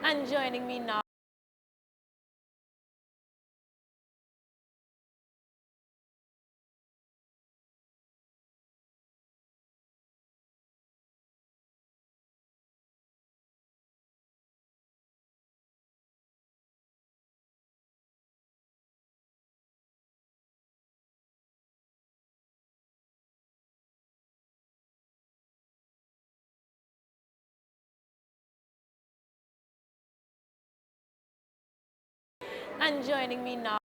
And joining me now. And joining me now.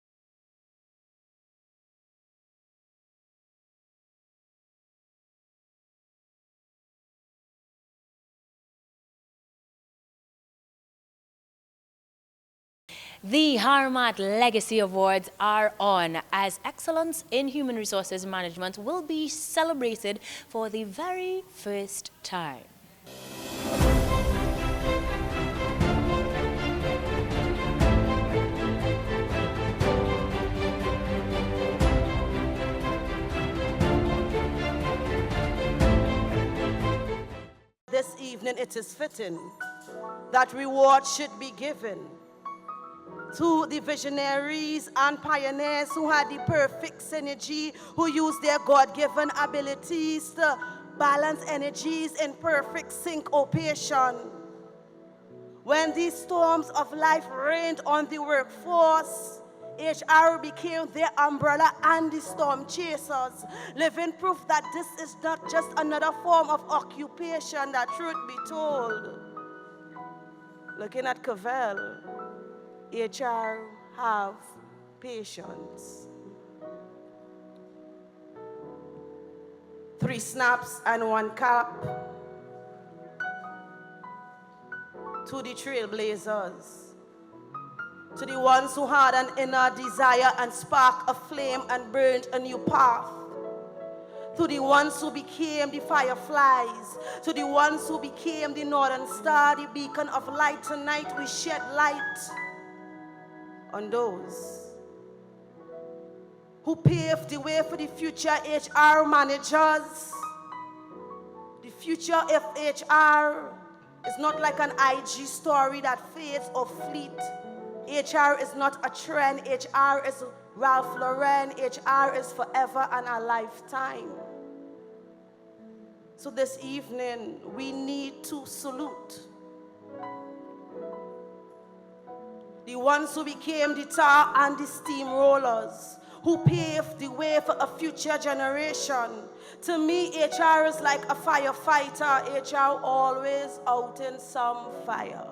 The HRMATT Legacy Awards are on, as excellence in human resources management will be celebrated for the very first time. This evening it is fitting that reward should be given to the visionaries and pioneers who had the perfect synergy, who used their God-given abilities to balance energies in perfect syncopation. When these storms of life rained on the workforce, HR became their umbrella and the storm chasers, living proof that this is not just another form of occupation, that truth be told. Looking at Cavell, HR have patience. 3 snaps and 1 clap to the trailblazers, to the ones who had an inner desire and sparked a flame and burned a new path, to the ones who became the fireflies, to the ones who became the northern star, the beacon of light. Tonight we shed light on those who paved the way for the future HR managers. The future of HR is not like an IG story that fades or fleet. HR is not a trend. HR is Ralph Lauren. HR is forever and a lifetime. So this evening, we need to salute the ones who became the tar and the steamrollers, who paved the way for a future generation. To me, HR is like a firefighter. HR always out in some fire.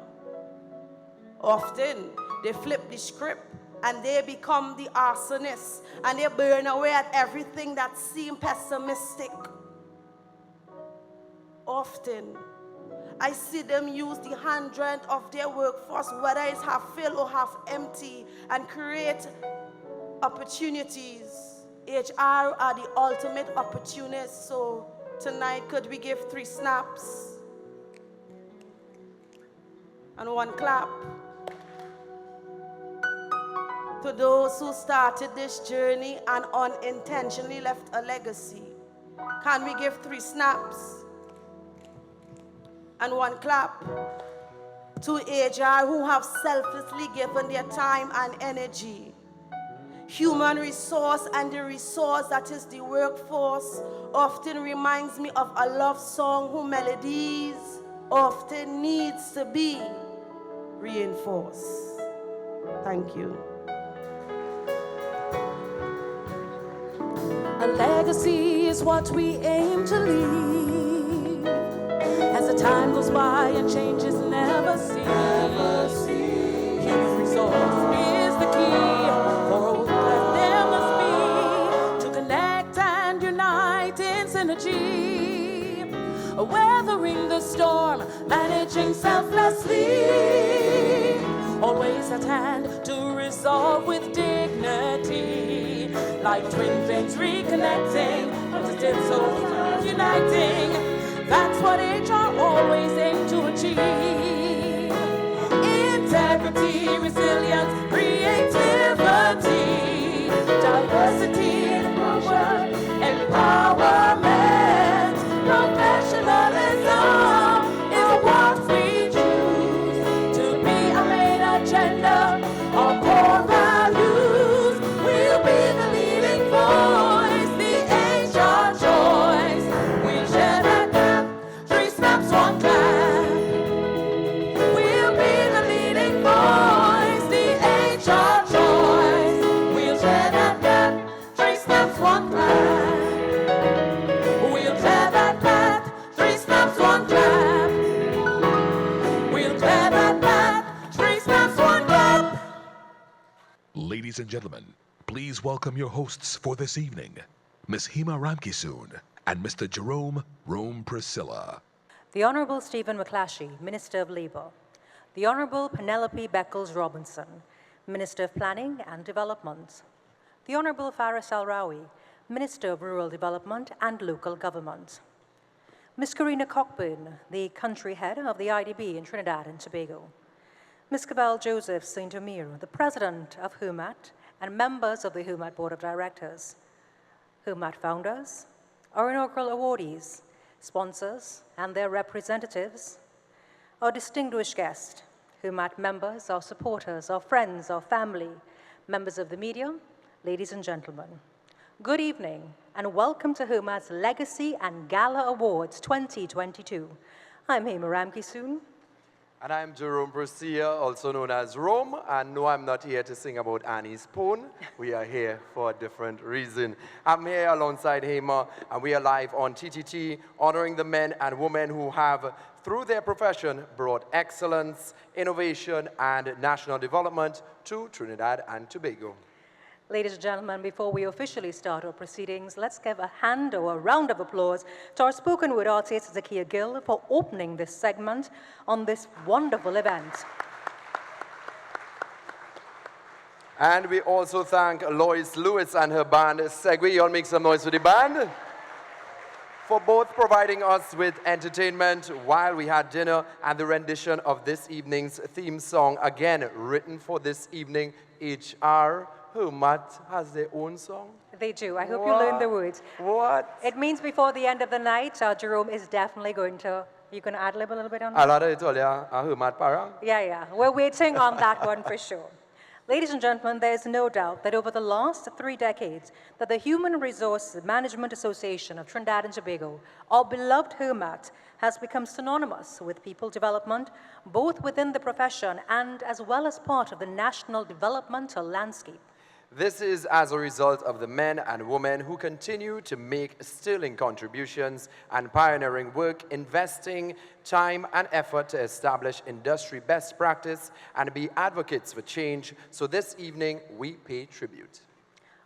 Often, they flip the script and they become the arsonists, and they burn away at everything that seems pessimistic. Often, I see them use the 100th of their workforce, whether it's half filled or half empty, and create opportunities. HR are the ultimate opportunists. So tonight, could we give 3 snaps and 1 clap to those who started this journey and unintentionally left a legacy? Can we give 3 snaps and 1 clap to HR who have selflessly given their time and energy? Human resource and the resource that is the workforce often reminds me of a love song whose melodies often needs to be reinforced. Thank you. A legacy is what we aim to leave. As the time goes by and change is never seen. Human resource is the key for what there must be to connect and unite in synergy. Weathering the storm, managing selflessly. Always at hand to resolve with dignity. Like twin flames reconnecting, positive souls uniting. That's what HR always aims to achieve. Integrity, resilience, creativity, diversity, inclusion, empowerment, professionalism is what we choose to be. Ladies and gentlemen, please welcome your hosts for this evening, Ms. Hema Ramkisoon and Mr. Jerome Rome Priscilla. The Honourable Stephen McClashy, Minister of Labour. The Honourable Penelope Beckles-Robinson, Minister of Planning and Development. The Honourable Faris Al-Rawi, Minister of Rural Development and Local Government. Ms. Karina Cockburn, the Country Head of the IDB in Trinidad and Tobago. Ms. Cabell Joseph St. Omir, the President of HRMATT and members of the HRMATT Board of Directors. HRMATT founders, our inaugural awardees, sponsors, and their representatives, our distinguished guests, HRMATT members, our supporters, our friends, our family, members of the media, ladies and gentlemen. Good evening, and welcome to HRMATT's Legacy and Gala Awards 2022. I'm Hema Ramkisoon. And I'm Jerome Priscilla, also known as Rome, and no, I'm not here to sing about Annie's Poon. We are here for a different reason. I'm here alongside Hema, and we are live on TTT, honoring the men and women who have, through their profession, brought excellence, innovation, and national development to Trinidad and Tobago. Ladies and gentlemen, before we officially start our proceedings, let's give a hand or a round of applause to our spoken word artist, Zakia Gill, for opening this segment on this wonderful event. And we also thank Lois Lewis and her band, Segway. You all make some noise for the band. For both providing us with entertainment while we had dinner and the rendition of this evening's theme song, again, written for this evening, HRMATT has their own song? They do. I hope you learned the words. What? It means before the end of the night, Jerome is definitely going to, you're going to ad-lib a little bit on that? Yeah. We're waiting on that one for sure. Ladies and gentlemen, there's no doubt that over the last 3 decades, that the Human Resource Management Association of Trinidad and Tobago, our beloved HRMATT, has become synonymous with people development, both within the profession and as well as part of the national developmental landscape. This is as a result of the men and women who continue to make sterling contributions and pioneering work, investing time and effort to establish industry best practice and be advocates for change. So this evening, we pay tribute.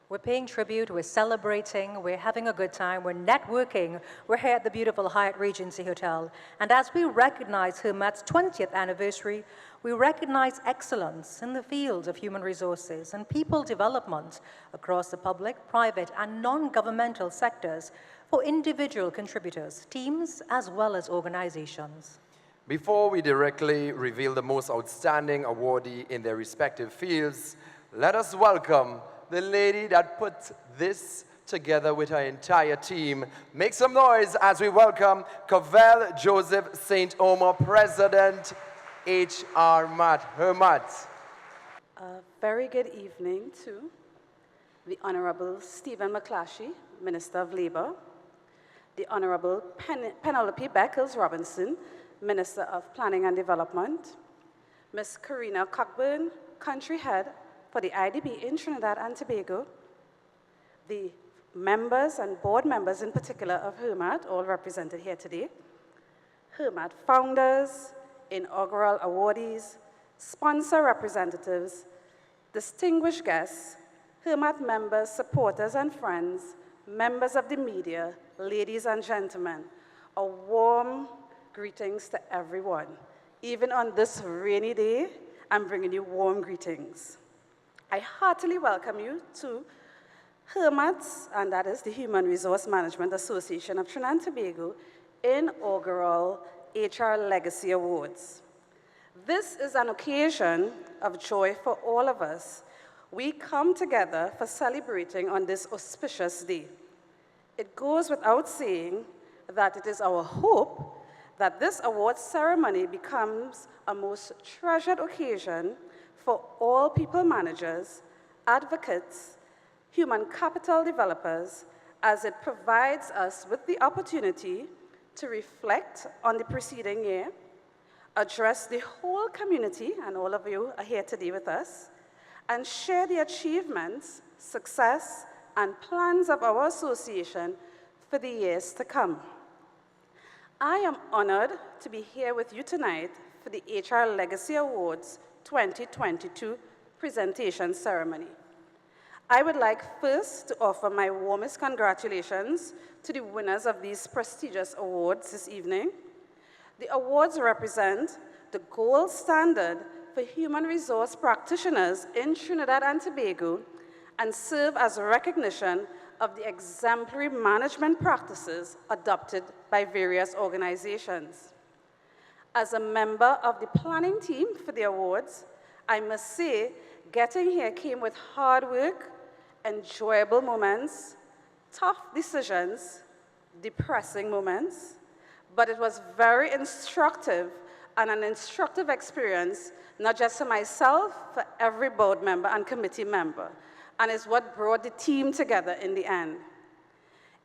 We're paying tribute, we're celebrating, we're having a good time, we're networking. We're here at the beautiful Hyatt Regency Hotel. And as we recognize HRMATT's 20th anniversary, we recognize excellence in the field of human resources and people development across the public, private, and non-governmental sectors for individual contributors, teams, as well as organizations. Before we directly reveal the most outstanding awardee in their respective fields, let us welcome the lady that put this together with her entire team. Make some noise as we welcome Cabell Joseph St. Omer, President, HRMATT. A very good evening to the Honourable Stephen McClashy, Minister of Labour, the Honourable Penelope Beckles-Robinson, Minister of Planning and Development, Ms. Karina Cockburn, Country Head for the IDB in Trinidad and Tobago, the members and board members in particular of HRMATT, all represented here today, HRMATT founders, inaugural awardees, sponsor representatives, distinguished guests, HRMATT members, supporters and friends, members of the media, ladies and gentlemen, a warm greetings to everyone. Even on this rainy day, I'm bringing you warm greetings. I heartily welcome you to HRMATT's, and that is the Human Resource Management Association of Trinidad and Tobago, inaugural HR Legacy Awards. This is an occasion of joy for all of us. We come together for celebrating on this auspicious day. It goes without saying that it is our hope that this award ceremony becomes a most treasured occasion for all people managers, advocates, human capital developers, as it provides us with the opportunity to reflect on the preceding year, address the whole community, and all of you are here today with us, and share the achievements, success, and plans of our association for the years to come. I am honored to be here with you tonight for the HR Legacy Awards 2022 presentation ceremony. I would like first to offer my warmest congratulations to the winners of these prestigious awards this evening. The awards represent the gold standard for human resource practitioners in Trinidad and Tobago and serve as a recognition of the exemplary management practices adopted by various organizations. As a member of the planning team for the awards, I must say getting here came with hard work, enjoyable moments, tough decisions, depressing moments, but it was very instructive and an instructive experience, not just for myself, for every board member and committee member, and it's what brought the team together in the end.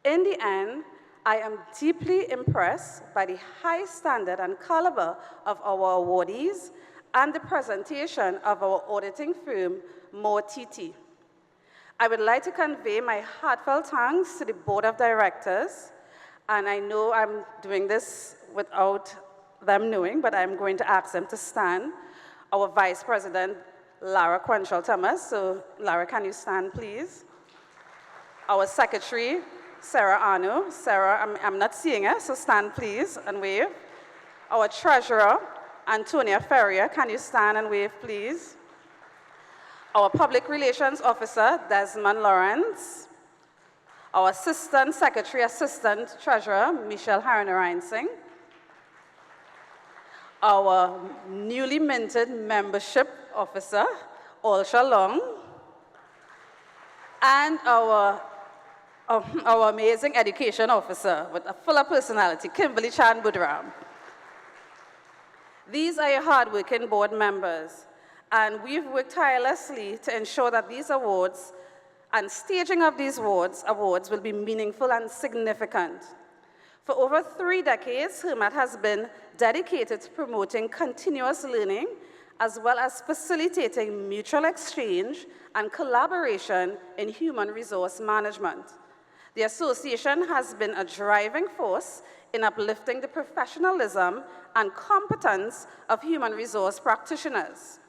In the end, I am deeply impressed by the high standard and caliber of our awardees and the presentation of our auditing firm, HRMATT. I would like to convey my heartfelt thanks to the Board of Directors, and I know I'm doing this without them knowing, but I'm going to ask them to stand. Our Vice President, Lara Quanchal-Thomas. So, Lara, can you stand, please? Our Secretary, Sarah Arno. Sarah, I'm not seeing her, so stand, please, and wave. Our Treasurer, Antonia Ferrier, can you stand and wave, please? Our Public Relations Officer, Desmond Lawrence. Our Assistant Secretary, Assistant Treasurer, Michelle Haranaran-Singh. Our newly minted Membership Officer, Olsha Long. And our amazing Education Officer with a fuller personality, Kimberly Chan Budram. These are your hardworking board members, and we've worked tirelessly to ensure that these awards and staging of these awards will be meaningful and significant. For over 3 decades, HRMATT has been dedicated to promoting continuous learning as well as facilitating mutual exchange and collaboration in human resource management. The association has been a driving force in uplifting the professionalism and competence of human resource practitioners.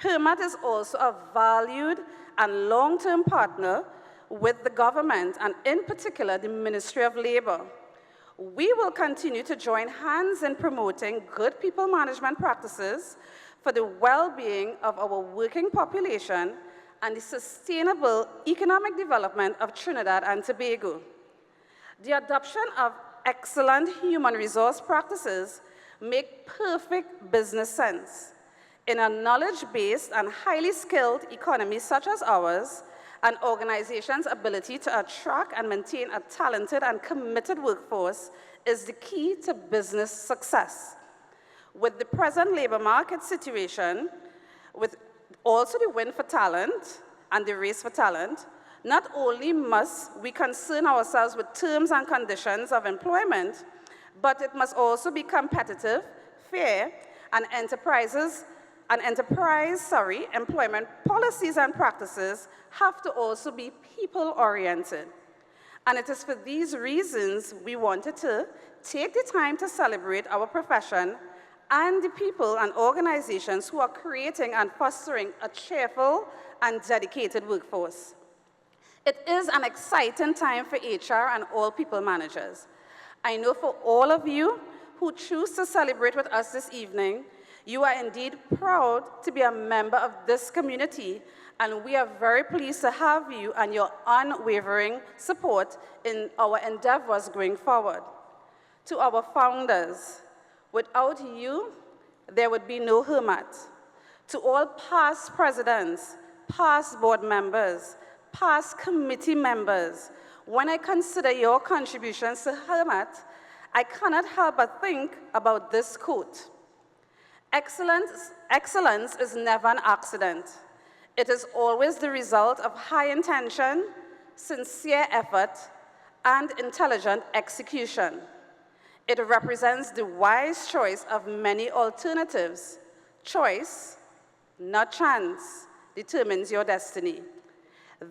HRMATT is also a valued and long-term partner with the government, and in particular, the Ministry of Labor. We will continue to join hands in promoting good people management practices for the well-being of our working population and the sustainable economic development of Trinidad and Tobago. The adoption of excellent human resource practices make perfect business sense. In a knowledge-based and highly skilled economy such as ours, an organization's ability to attract and maintain a talented and committed workforce is the key to business success. With the present labor market situation, with also the win for talent and the race for talent, not only must we concern ourselves with terms and conditions of employment, but it must also be competitive, fair, and employment policies and practices have to also be people-oriented. And it is for these reasons we wanted to take the time to celebrate our profession and the people and organizations who are creating and fostering a cheerful and dedicated workforce. It is an exciting time for HR and all people managers. I know for all of you who choose to celebrate with us this evening, you are indeed proud to be a member of this community, and we are very pleased to have you and your unwavering support in our endeavors going forward. To our founders, without you, there would be no HRMATT. To all past presidents, past board members, past committee members, when I consider your contributions to HRMATT, I cannot help but think about this quote. Excellence is never an accident. It is always the result of high intention, sincere effort, and intelligent execution. It represents the wise choice of many alternatives. Choice, not chance, determines your destiny.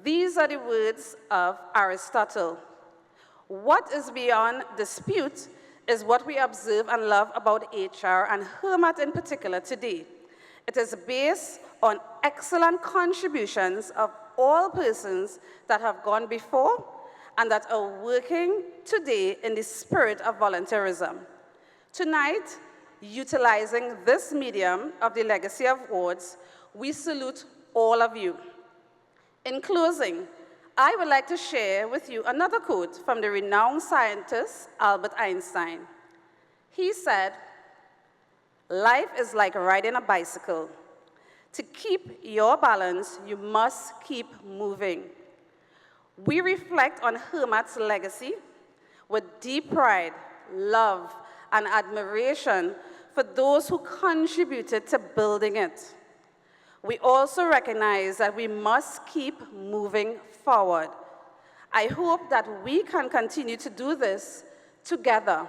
These are the words of Aristotle. What is beyond dispute is what we observe and love about HR and HRMATT in particular today. It is based on excellent contributions of all persons that have gone before and that are working today in the spirit of volunteerism. Tonight, utilizing this medium of the Legacy Awards, we salute all of you. In closing, I would like to share with you another quote from the renowned scientist Albert Einstein. He said, "Life is like riding a bicycle. To keep your balance, you must keep moving." We reflect on HRMATT's legacy with deep pride, love, and admiration for those who contributed to building it. We also recognize that we must keep moving forward. I hope that we can continue to do this together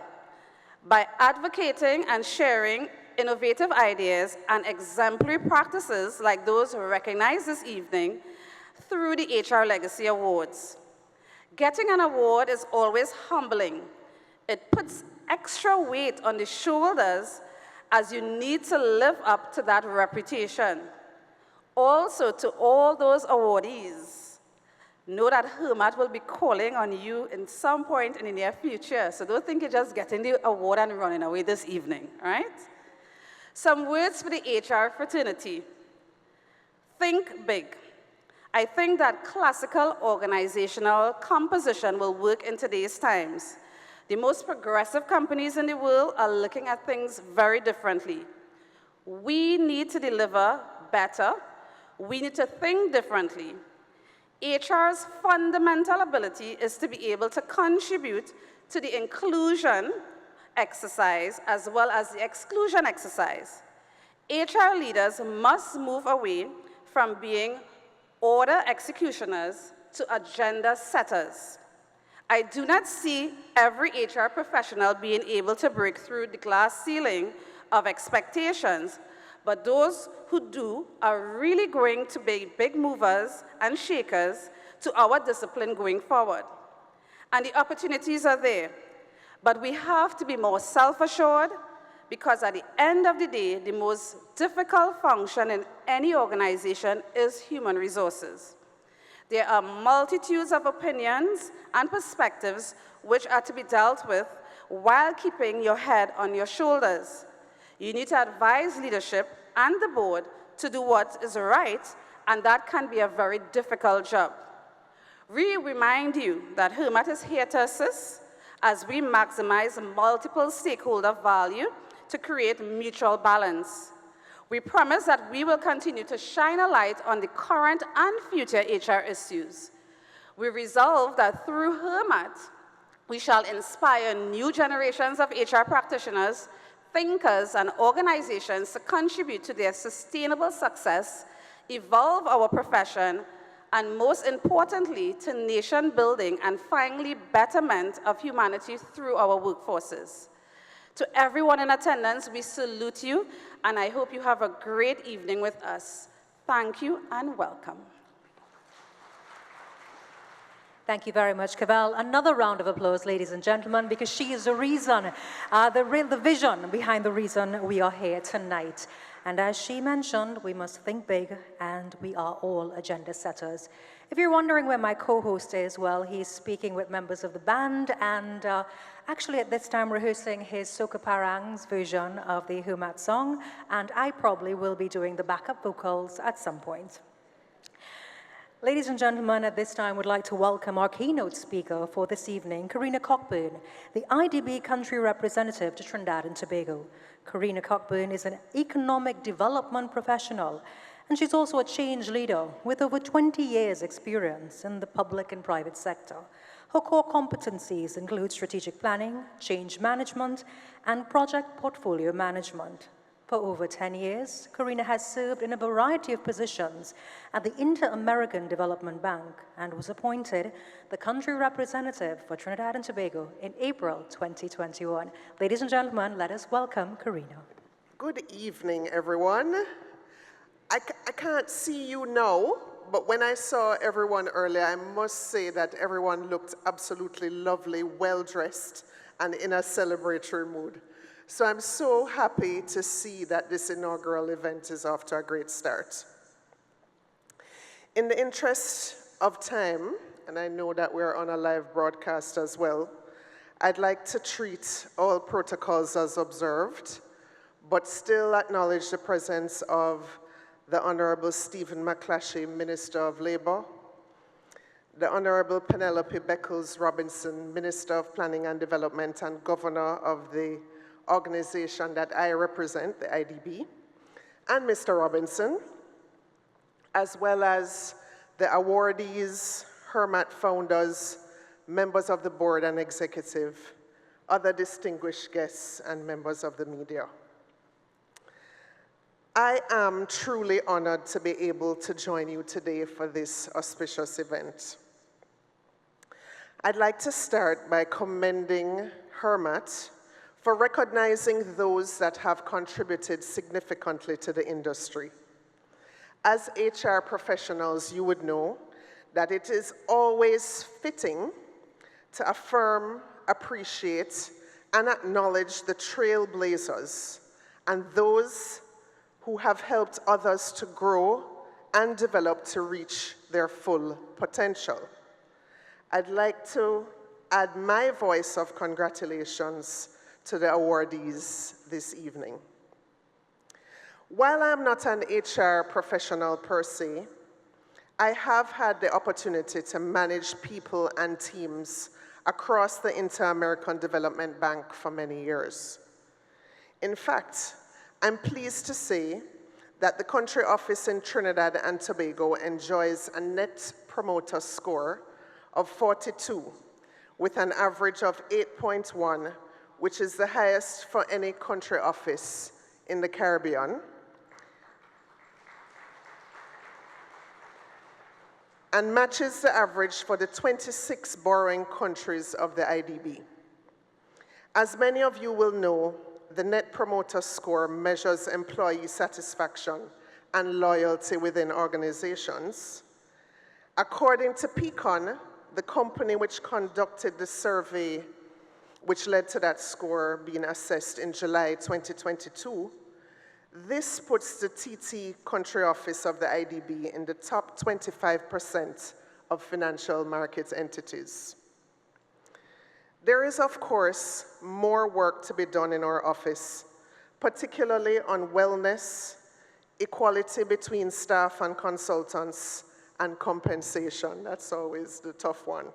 by advocating and sharing innovative ideas and exemplary practices like those recognized this evening through the HR Legacy Awards. Getting an award is always humbling. It puts extra weight on the shoulders as you need to live up to that reputation. Also, to all those awardees, know that HRMATT will be calling on you in some point in the near future, so don't think you're just getting the award and running away this evening, right? Some words for the HR fraternity. Think big. I think that classical organizational composition will work in today's times. The most progressive companies in the world are looking at things very differently. We need to deliver better. We need to think differently. HR's fundamental ability is to be able to contribute to the inclusion exercise as well as the exclusion exercise. HR leaders must move away from being order executioners to agenda setters. I do not see every HR professional being able to break through the glass ceiling of expectations, but those who do are really going to be big movers and shakers to our discipline going forward. And the opportunities are there, but we have to be more self-assured because at the end of the day, the most difficult function in any organization is human resources. There are multitudes of opinions and perspectives which are to be dealt with while keeping your head on your shoulders. You need to advise leadership and the board to do what is right, and that can be a very difficult job. We remind you that HRMATT is here to assist as we maximize multiple stakeholder value to create mutual balance. We promise that we will continue to shine a light on the current and future HR issues. We resolve that through HRMATT, we shall inspire new generations of HR practitioners, thinkers, and organizations to contribute to their sustainable success, evolve our profession, and most importantly, to nation building and finally betterment of humanity through our workforces. To everyone in attendance, we salute you, and I hope you have a great evening with us. Thank you and welcome. Thank you very much, Cavell. Another round of applause, ladies and gentlemen, because she is the reason, the vision behind the reason we are here tonight. And as she mentioned, we must think big, and we are all agenda setters. If you're wondering where my co-host is, well, he's speaking with members of the band and actually at this time rehearsing his Soca Parang's version of the HRMATT song, and I probably will be doing the backup vocals at some point. Ladies and gentlemen, at this time, we'd like to welcome our keynote speaker for this evening, Karina Cockburn, the IDB country representative to Trinidad and Tobago. Karina Cockburn is an economic development professional, and she's also a change leader with over 20 years' experience in the public and private sector. Her core competencies include strategic planning, change management, and project portfolio management. For over 10 years, Karina has served in a variety of positions at the Inter-American Development Bank and was appointed the country representative for Trinidad and Tobago in April 2021. Ladies and gentlemen, let us welcome Karina. Good evening, everyone. I can't see you now, but when I saw everyone earlier, I must say that everyone looked absolutely lovely, well-dressed, and in a celebratory mood. So I'm so happy to see that this inaugural event is off to a great start. In the interest of time, and I know that we're on a live broadcast as well, I'd like to treat all protocols as observed, but still acknowledge the presence of the Honorable Stephen McClashy, Minister of Labour, the Honorable Penelope Beckles Robinson, Minister of Planning and Development and Governor of the organization that I represent, the IDB, and Mr. Robinson, as well as the awardees, HRMATT founders, members of the board and executive, other distinguished guests, and members of the media. I am truly honored to be able to join you today for this auspicious event. I'd like to start by commending HRMATT for recognizing those that have contributed significantly to the industry. As HR professionals, you would know that it is always fitting to affirm, appreciate, and acknowledge the trailblazers and those who have helped others to grow and develop to reach their full potential. I'd like to add my voice of congratulations to the awardees this evening. While I'm not an HR professional per se, I have had the opportunity to manage people and teams across the Inter-American Development Bank for many years. In fact, I'm pleased to say that the country office in Trinidad and Tobago enjoys a net promoter score of 42, with an average of 8.1, which is the highest for any country office in the Caribbean, and matches the average for the 26 borrowing countries of the IDB. As many of you will know, the Net Promoter Score measures employee satisfaction and loyalty within organizations. According to Peakon, the company which conducted the survey which led to that score being assessed in July 2022, this puts the TT country office of the IDB in the top 25% of financial market entities. There is, of course, more work to be done in our office, particularly on wellness, equality between staff and consultants, and compensation. That's always the tough one.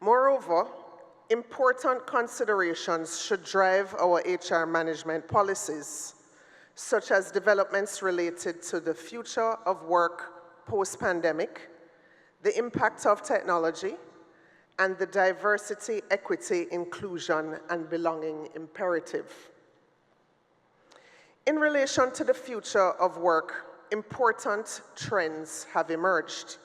Moreover, important considerations should drive our HR management policies, such as developments related to the future of work post-pandemic, the impact of technology, and the diversity, equity, inclusion, and belonging imperative. In relation to the future of work, important trends have emerged.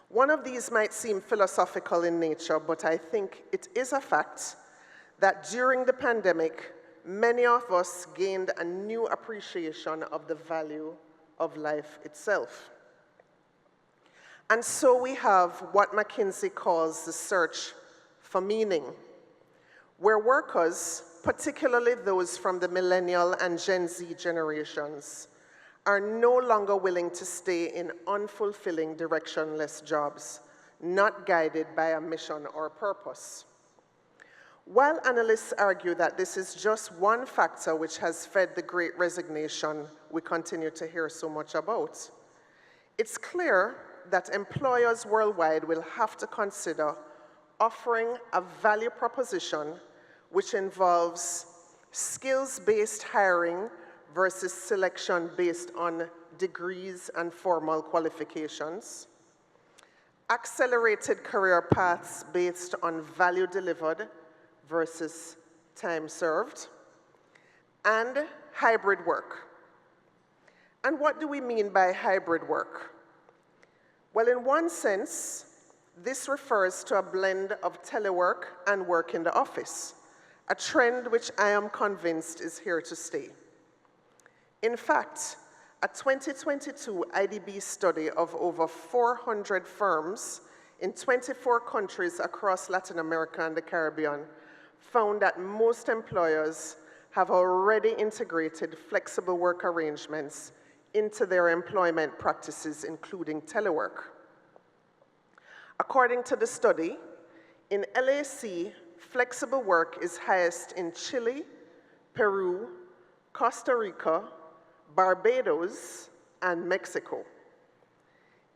One of these might seem philosophical in nature, but I think it is a fact that during the pandemic, many of us gained a new appreciation of the value of life itself. And so we have what McKinsey calls the search for meaning, where workers, particularly those from the millennial and Gen Z generations, are no longer willing to stay in unfulfilling, directionless jobs, not guided by a mission or purpose. While analysts argue that this is just one factor which has fed the great resignation we continue to hear so much about, it's clear that employers worldwide will have to consider offering a value proposition which involves skills-based hiring versus selection based on degrees and formal qualifications, accelerated career paths based on value delivered versus time served, and hybrid work. And what do we mean by hybrid work? Well, in one sense, this refers to a blend of telework and work in the office, a trend which I am convinced is here to stay. In fact, a 2022 IDB study of over 400 firms in 24 countries across Latin America and the Caribbean found that most employers have already integrated flexible work arrangements into their employment practices, including telework. According to the study, in LAC, flexible work is highest in Chile, Peru, Costa Rica, Barbados, and Mexico.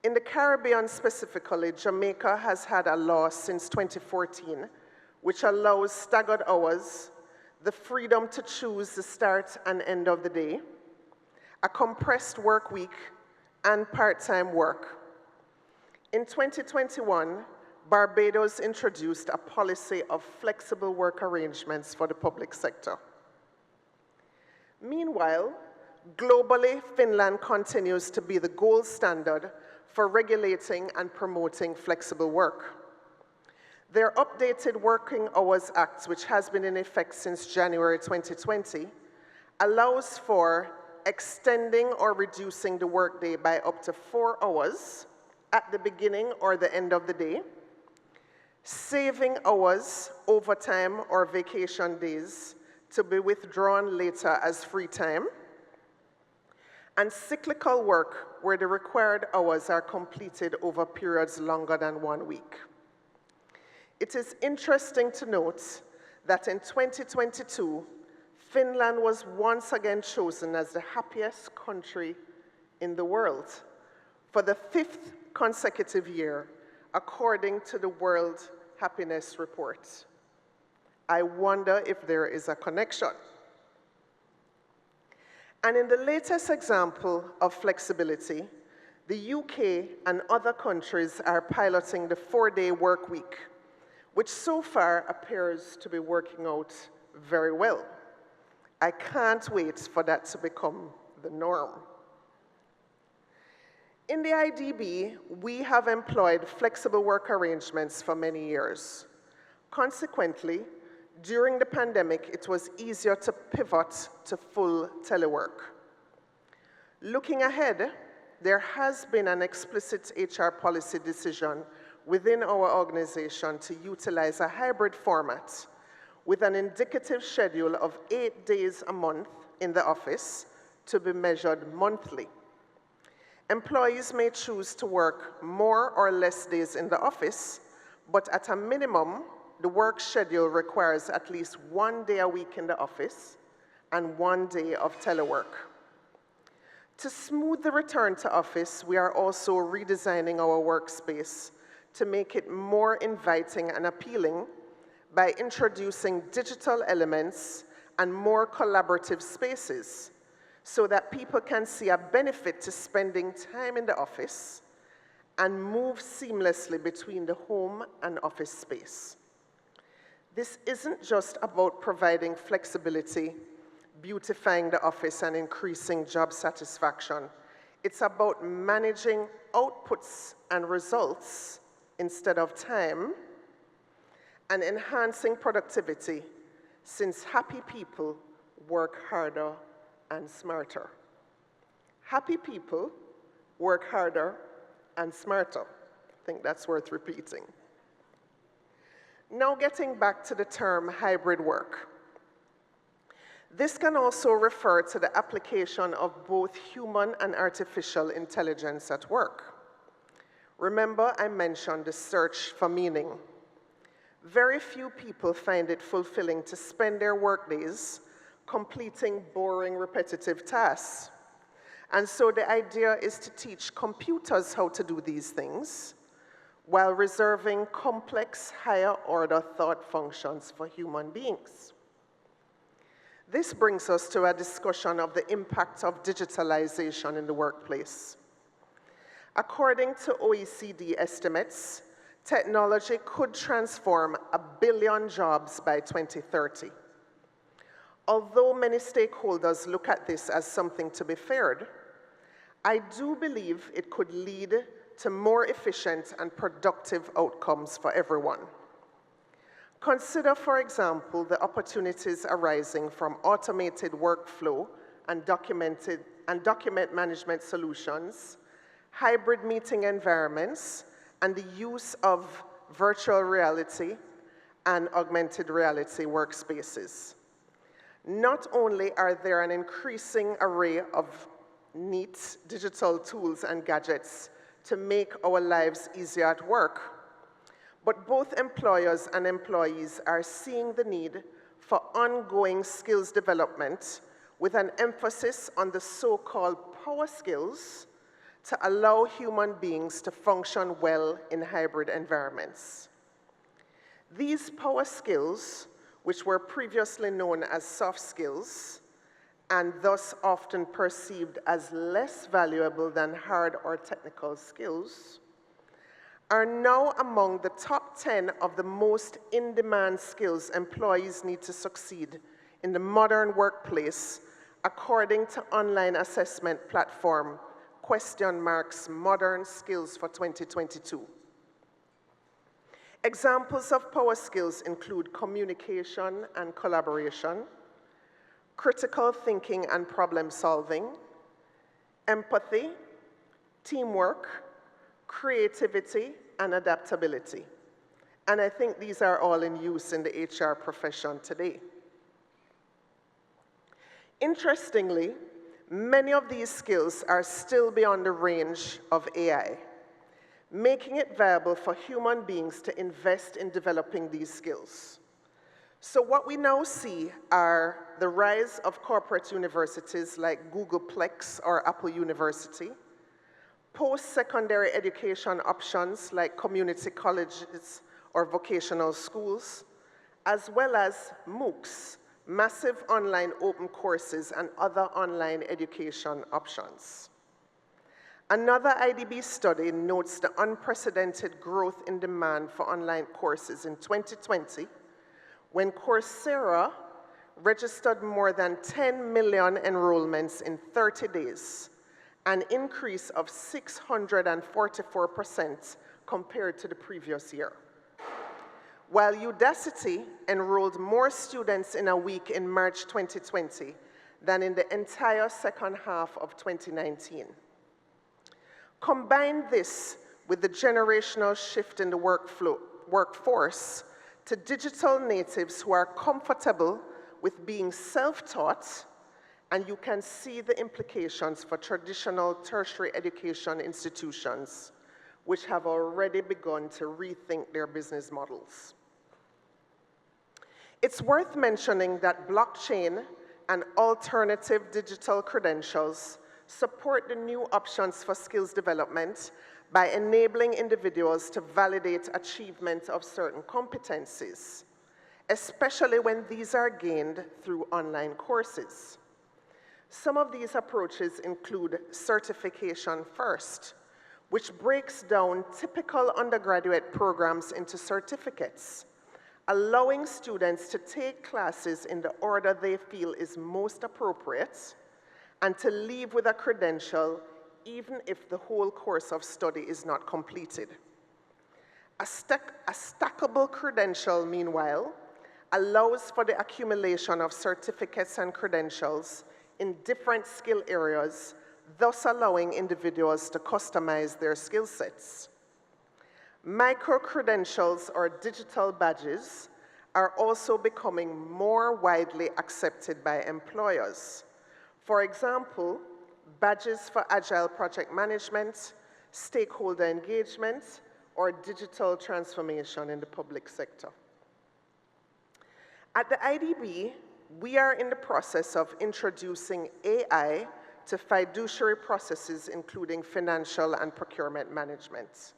In the Caribbean specifically, Jamaica has had a law since 2014 which allows staggered hours, the freedom to choose the start and end of the day, a compressed work week, and part-time work. In 2021, Barbados introduced a policy of flexible work arrangements for the public sector. Meanwhile, globally, Finland continues to be the gold standard for regulating and promoting flexible work. Their updated Working Hours Act, which has been in effect since January 2020, allows for extending or reducing the workday by up to 4 hours at the beginning or the end of the day, saving hours, overtime, or vacation days to be withdrawn later as free time, and cyclical work where the required hours are completed over periods longer than 1 week. It is interesting to note that in 2022, Finland was once again chosen as the happiest country in the world for the 5th consecutive year, according to the World Happiness Report. I wonder if there is a connection. And in the latest example of flexibility, the UK and other countries are piloting the 4-day work week, which so far appears to be working out very well. I can't wait for that to become the norm. In the IDB, we have employed flexible work arrangements for many years. Consequently, during the pandemic, it was easier to pivot to full telework. Looking ahead, there has been an explicit HR policy decision within our organization to utilize a hybrid format with an indicative schedule of 8 days a month in the office to be measured monthly. Employees may choose to work more or less days in the office, but at a minimum, the work schedule requires at least 1 day a week in the office and 1 day of telework. To smooth the return to office, we are also redesigning our workspace to make it more inviting and appealing by introducing digital elements and more collaborative spaces so that people can see a benefit to spending time in the office and move seamlessly between the home and office space. This isn't just about providing flexibility, beautifying the office, and increasing job satisfaction. It's about managing outputs and results instead of time, and enhancing productivity, since happy people work harder and smarter. Happy people work harder and smarter. I think that's worth repeating. Now getting back to the term hybrid work. This can also refer to the application of both human and artificial intelligence at work. Remember, I mentioned the search for meaning. Very few people find it fulfilling to spend their workdays completing boring, repetitive tasks. And so the idea is to teach computers how to do these things while reserving complex, higher-order thought functions for human beings. This brings us to a discussion of the impact of digitalization in the workplace. According to OECD estimates, technology could transform 1 billion jobs by 2030. Although many stakeholders look at this as something to be feared, I do believe it could lead to more efficient and productive outcomes for everyone. Consider, for example, the opportunities arising from automated workflow and document management solutions, hybrid meeting environments, and the use of virtual reality, and augmented reality workspaces. Not only are there an increasing array of neat digital tools and gadgets to make our lives easier at work, but both employers and employees are seeing the need for ongoing skills development with an emphasis on the so-called power skills to allow human beings to function well in hybrid environments. These power skills, which were previously known as soft skills, and thus often perceived as less valuable than hard or technical skills, are now among the top 10 of the most in-demand skills employees need to succeed in the modern workplace, according to online assessment platform Modern Skills for 2022. Examples of power skills include communication and collaboration, critical thinking and problem solving, empathy, teamwork, creativity, and adaptability. And I think these are all in use in the HR profession today. Interestingly, many of these skills are still beyond the range of AI, making it viable for human beings to invest in developing these skills. So what we now see are the rise of corporate universities like Googleplex or Apple University, post-secondary education options like community colleges or vocational schools, as well as MOOCs, massive online open courses and other online education options. Another IDB study notes the unprecedented growth in demand for online courses in 2020, when Coursera registered more than 10 million enrollments in 30 days, an increase of 644% compared to the previous year. While Udacity enrolled more students in a week in March 2020 than in the entire second half of 2019. Combine this with the generational shift in the workforce to digital natives who are comfortable with being self-taught, and you can see the implications for traditional tertiary education institutions, which have already begun to rethink their business models. It's worth mentioning that blockchain and alternative digital credentials support the new options for skills development by enabling individuals to validate achievement of certain competencies, especially when these are gained through online courses. Some of these approaches include certification first, which breaks down typical undergraduate programs into certificates, allowing students to take classes in the order they feel is most appropriate and to leave with a credential even if the whole course of study is not completed. A stackable credential, meanwhile, allows for the accumulation of certificates and credentials in different skill areas, thus allowing individuals to customize their skill sets. Micro-credentials or digital badges are also becoming more widely accepted by employers. For example, badges for agile project management, stakeholder engagement, or digital transformation in the public sector. At the IDB, we are in the process of introducing AI to fiduciary processes, including financial and procurement management.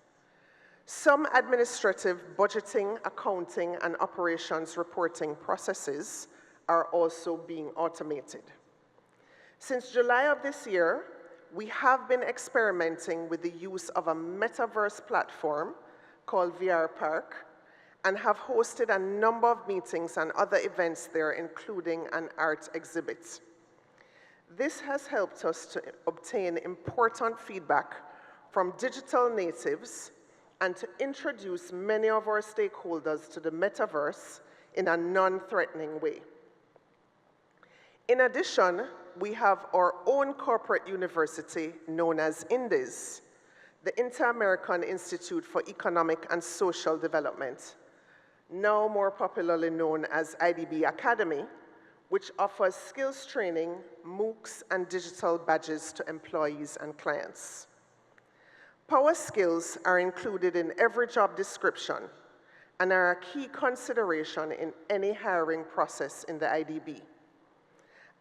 Some administrative, budgeting, accounting, and operations reporting processes are also being automated. Since July of this year, we have been experimenting with the use of a metaverse platform called VR Park and have hosted a number of meetings and other events there, including an art exhibit. This has helped us to obtain important feedback from digital natives and to introduce many of our stakeholders to the metaverse in a non-threatening way. In addition, we have our own corporate university known as INDES, the Inter-American Institute for Economic and Social Development, now more popularly known as IDB Academy, which offers skills training, MOOCs, and digital badges to employees and clients. Power skills are included in every job description and are a key consideration in any hiring process in the IDB.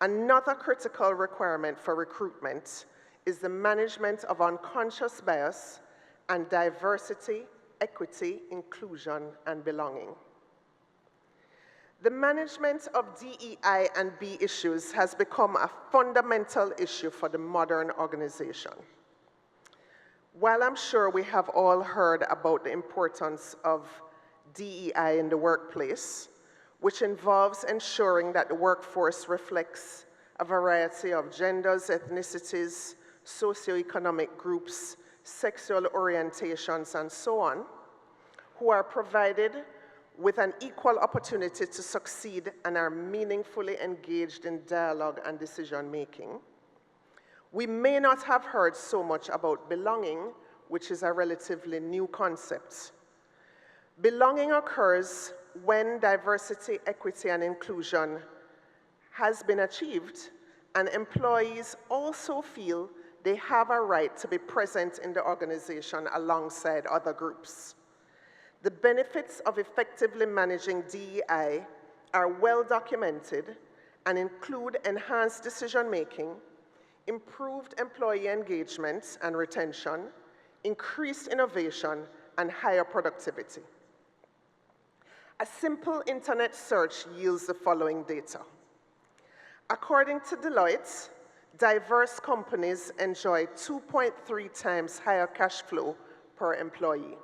Another critical requirement for recruitment is the management of unconscious bias and diversity, equity, inclusion, and belonging. The management of DEI and B issues has become a fundamental issue for the modern organization. While I'm sure we have all heard about the importance of DEI in the workplace, which involves ensuring that the workforce reflects a variety of genders, ethnicities, socioeconomic groups, sexual orientations, and so on, who are provided with an equal opportunity to succeed and are meaningfully engaged in dialogue and decision-making. We may not have heard so much about belonging, which is a relatively new concept. Belonging occurs when diversity, equity, and inclusion has been achieved, and employees also feel they have a right to be present in the organization alongside other groups. The benefits of effectively managing DEI are well documented and include enhanced decision-making, improved employee engagement and retention, increased innovation, and higher productivity. A simple internet search yields the following data. According to Deloitte, diverse companies enjoy 2.3 times higher cash flow per employee.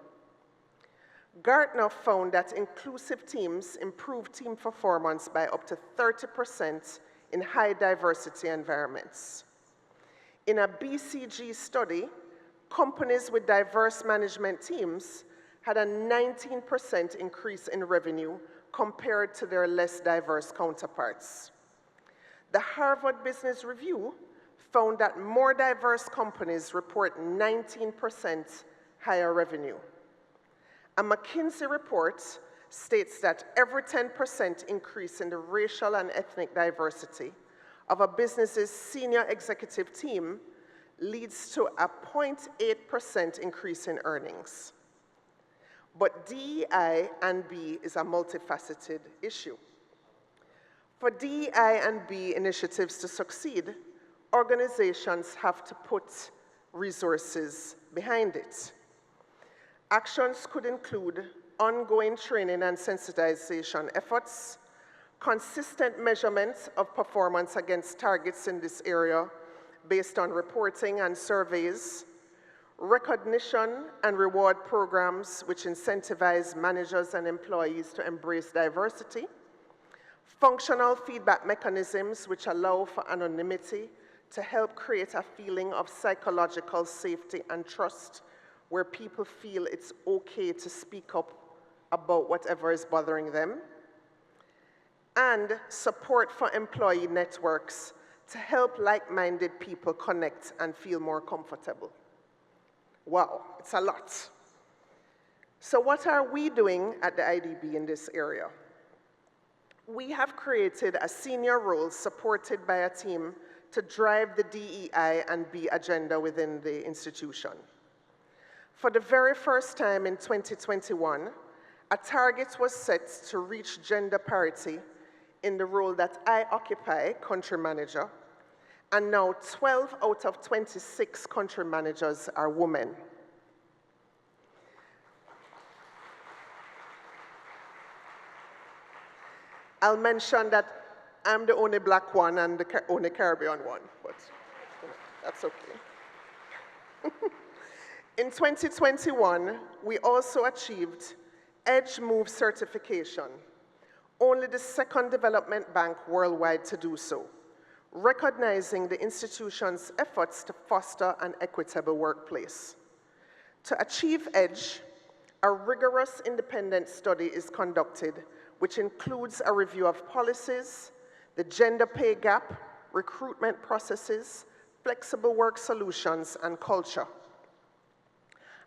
Gartner found that inclusive teams improve team performance by up to 30% in high diversity environments. In a BCG study, companies with diverse management teams had a 19% increase in revenue compared to their less diverse counterparts. The Harvard Business Review found that more diverse companies report 19% higher revenue. A McKinsey report states that every 10% increase in the racial and ethnic diversity of a business's senior executive team leads to a 0.8% increase in earnings. But DEI and B is a multifaceted issue. For DEI and B initiatives to succeed, organizations have to put resources behind it. Actions could include ongoing training and sensitization efforts, consistent measurement of performance against targets in this area based on reporting and surveys, recognition and reward programs which incentivize managers and employees to embrace diversity, functional feedback mechanisms which allow for anonymity to help create a feeling of psychological safety and trust where people feel it's okay to speak up about whatever is bothering them, and support for employee networks to help like-minded people connect and feel more comfortable. Wow, it's a lot. So what are we doing at the IDB in this area? We have created a senior role supported by a team to drive the DEI and B agenda within the institution. For the very first time in 2021, a target was set to reach gender parity in the role that I occupy, country manager, and now 12 out of 26 country managers are women. I'll mention that I'm the only black one and the only Caribbean one, but that's okay. In 2021, we also achieved Edge Move certification, only the second development bank worldwide to do so, recognizing the institution's efforts to foster an equitable workplace. To achieve Edge, a rigorous independent study is conducted, which includes a review of policies, the gender pay gap, recruitment processes, flexible work solutions, and culture.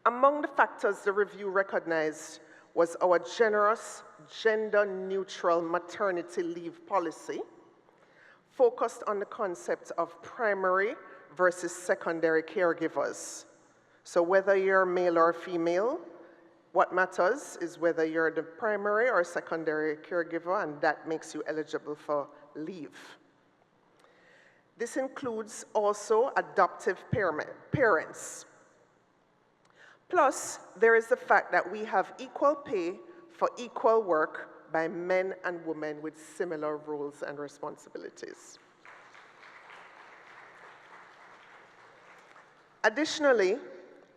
Among the factors the review recognized was our generous, gender-neutral maternity leave policy focused on the concept of primary versus secondary caregivers. So whether you're male or female, what matters is whether you're the primary or secondary caregiver, and that makes you eligible for leave. This includes also adoptive parents. Plus, there is the fact that we have equal pay for equal work by men and women with similar roles and responsibilities. Additionally,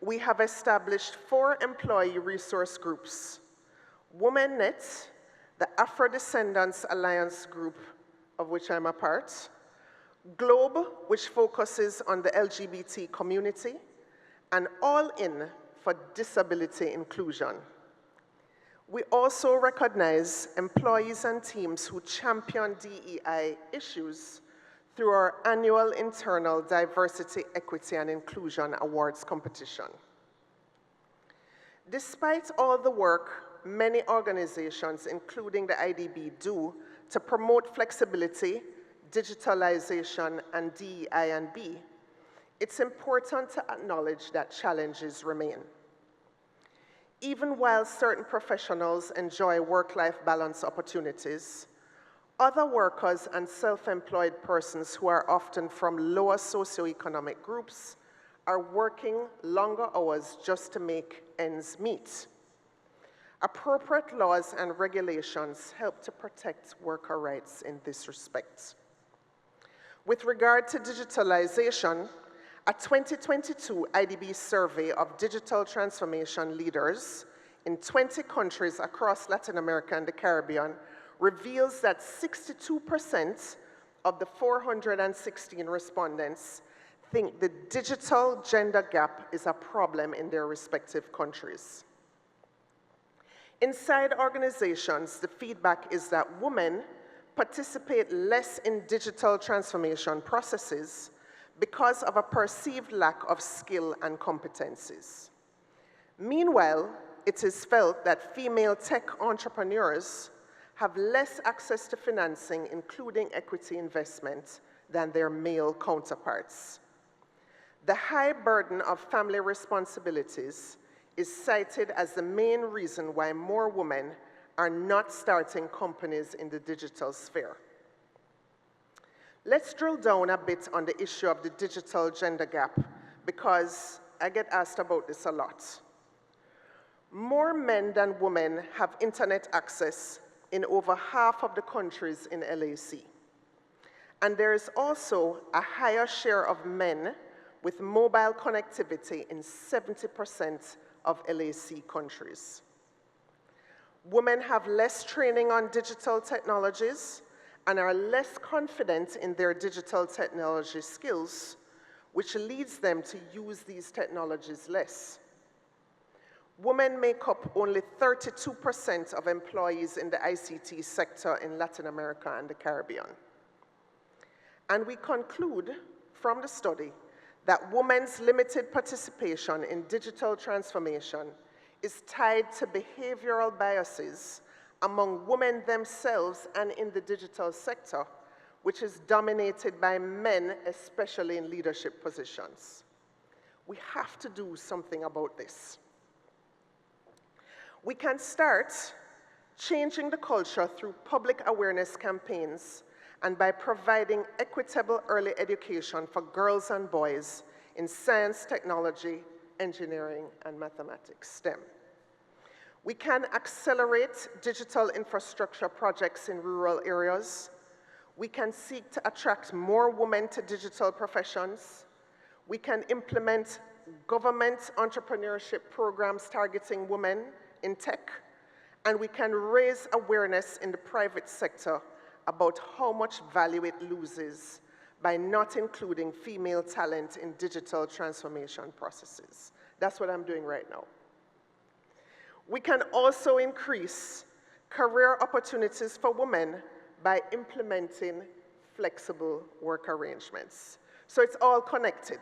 we have established 4 employee resource groups: WomenNet, the Afro-Descendants Alliance group, of which I'm a part, Globe, which focuses on the LGBT community, and All In for disability inclusion. We also recognize employees and teams who champion DEI issues through our annual internal Diversity, Equity, and Inclusion Awards competition. Despite all the work many organizations, including the IDB, do to promote flexibility, digitalization, and DEI&B, it's important to acknowledge that challenges remain. Even while certain professionals enjoy work-life balance opportunities, other workers and self-employed persons who are often from lower socioeconomic groups are working longer hours just to make ends meet. Appropriate laws and regulations help to protect worker rights in this respect. With regard to digitalization, a 2022 IDB survey of digital transformation leaders in 20 countries across Latin America and the Caribbean reveals that 62% of the 416 respondents think the digital gender gap is a problem in their respective countries. Inside organizations, the feedback is that women participate less in digital transformation processes because of a perceived lack of skill and competencies. Meanwhile, it is felt that female tech entrepreneurs have less access to financing, including equity investment, than their male counterparts. The high burden of family responsibilities is cited as the main reason why more women are not starting companies in the digital sphere. Let's drill down a bit on the issue of the digital gender gap, because I get asked about this a lot. More men than women have internet access in over half of the countries in LAC. And there is also a higher share of men with mobile connectivity in 70% of LAC countries. Women have less training on digital technologies and are less confident in their digital technology skills, which leads them to use these technologies less. Women make up only 32% of employees in the ICT sector in Latin America and the Caribbean. And we conclude from the study that women's limited participation in digital transformation is tied to behavioral biases among women themselves and in the digital sector, which is dominated by men, especially in leadership positions. We have to do something about this. We can start changing the culture through public awareness campaigns and by providing equitable early education for girls and boys in science, technology, engineering, and mathematics, STEM. We can accelerate digital infrastructure projects in rural areas. We can seek to attract more women to digital professions. We can implement government entrepreneurship programs targeting women in tech. And we can raise awareness in the private sector about how much value it loses by not including female talent in digital transformation processes. That's what I'm doing right now. We can also increase career opportunities for women by implementing flexible work arrangements. So it's all connected.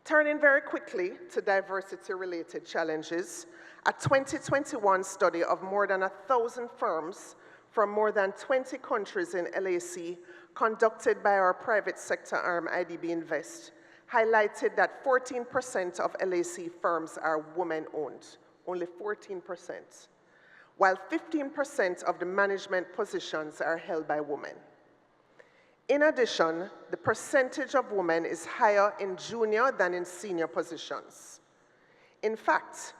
Turning very quickly to diversity-related challenges, a 2021 study of more than 1,000 firms from more than 20 countries in LAC, conducted by our private sector arm, IDB Invest, highlighted that 14% of LAC firms are women-owned, only 14%, while 15% of the management positions are held by women. In addition, the percentage of women is higher in junior than in senior positions. In fact,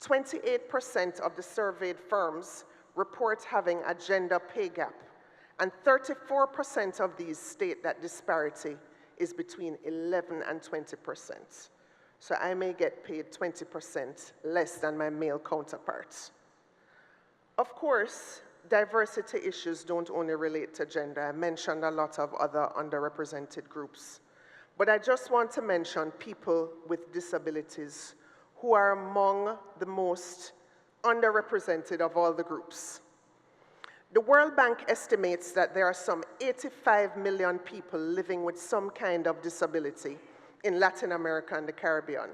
28% of the surveyed firms report having a gender pay gap, and 34% of these state that disparity is between 11 and 20%. So I may get paid 20% less than my male counterparts. Of course, diversity issues don't only relate to gender. I mentioned a lot of other underrepresented groups. But I just want to mention people with disabilities who are among the most underrepresented of all the groups. The World Bank estimates that there are some 85 million people living with some kind of disability in Latin America and the Caribbean.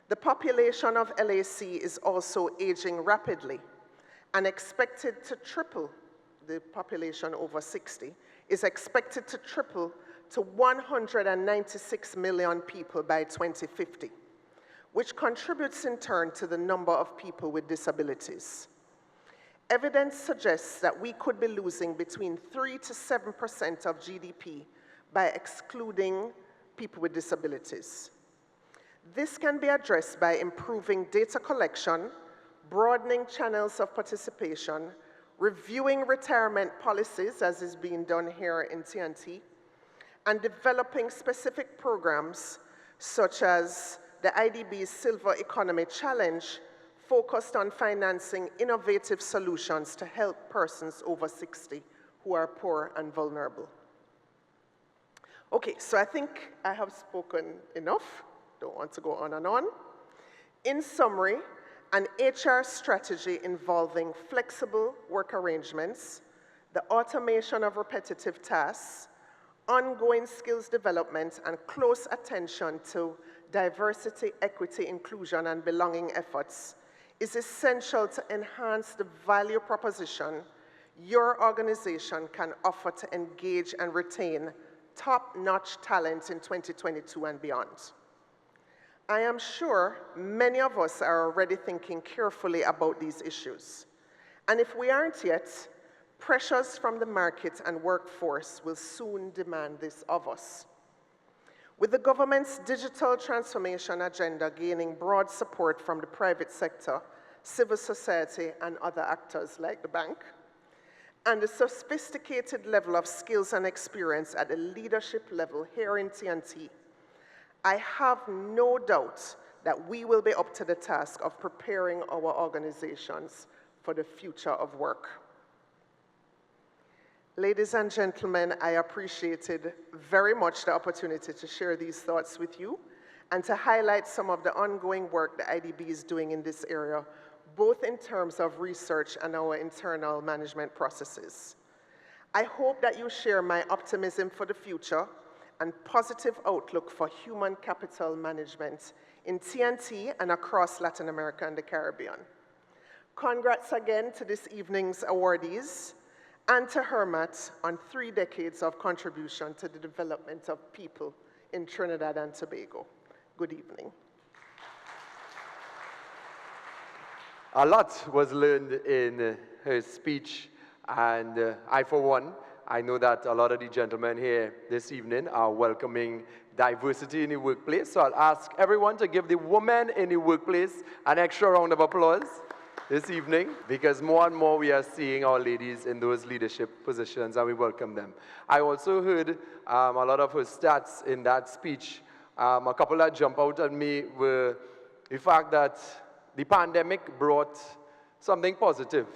The population of LAC is also aging rapidly and expected to triple. The population over 60 is expected to triple to 196 million people by 2050, which contributes in turn to the number of people with disabilities. Evidence suggests that we could be losing between 3 to 7% of GDP by excluding people with disabilities. This can be addressed by improving data collection, broadening channels of participation, reviewing retirement policies, as is being done here in TNT, and developing specific programs such as the IDB's Silver Economy Challenge, focused on financing innovative solutions to help persons over 60 who are poor and vulnerable. Okay, so I think I have spoken enough. Don't want to go on and on. In summary, an HR strategy involving flexible work arrangements, the automation of repetitive tasks, ongoing skills development, and close attention to diversity, equity, inclusion, and belonging efforts is essential to enhance the value proposition your organization can offer to engage and retain top-notch talent in 2022 and beyond. I am sure many of us are already thinking carefully about these issues. And if we aren't yet, pressures from the market and workforce will soon demand this of us. With the government's digital transformation agenda gaining broad support from the private sector, civil society, and other actors like the bank, and the sophisticated level of skills and experience at the leadership level here in TNT, I have no doubt that we will be up to the task of preparing our organizations for the future of work. Ladies and gentlemen, I appreciated very much the opportunity to share these thoughts with you and to highlight some of the ongoing work the IDB is doing in this area, both in terms of research and our internal management processes. I hope that you share my optimism for the future and positive outlook for human capital management in TNT and across Latin America and the Caribbean. Congrats again to this evening's awardees and to HRMATT on 3 decades of contribution to the development of people in Trinidad and Tobago. Good evening. A lot was learned in her speech, and I, for one, I know that a lot of the gentlemen here this evening are welcoming diversity in the workplace, so I'll ask everyone to give the women in the workplace an extra round of applause this evening, because more and more we are seeing our ladies in those leadership positions, and we welcome them. I also heard a lot of her stats in that speech. A couple that jump out at me were the fact that the pandemic brought something positive.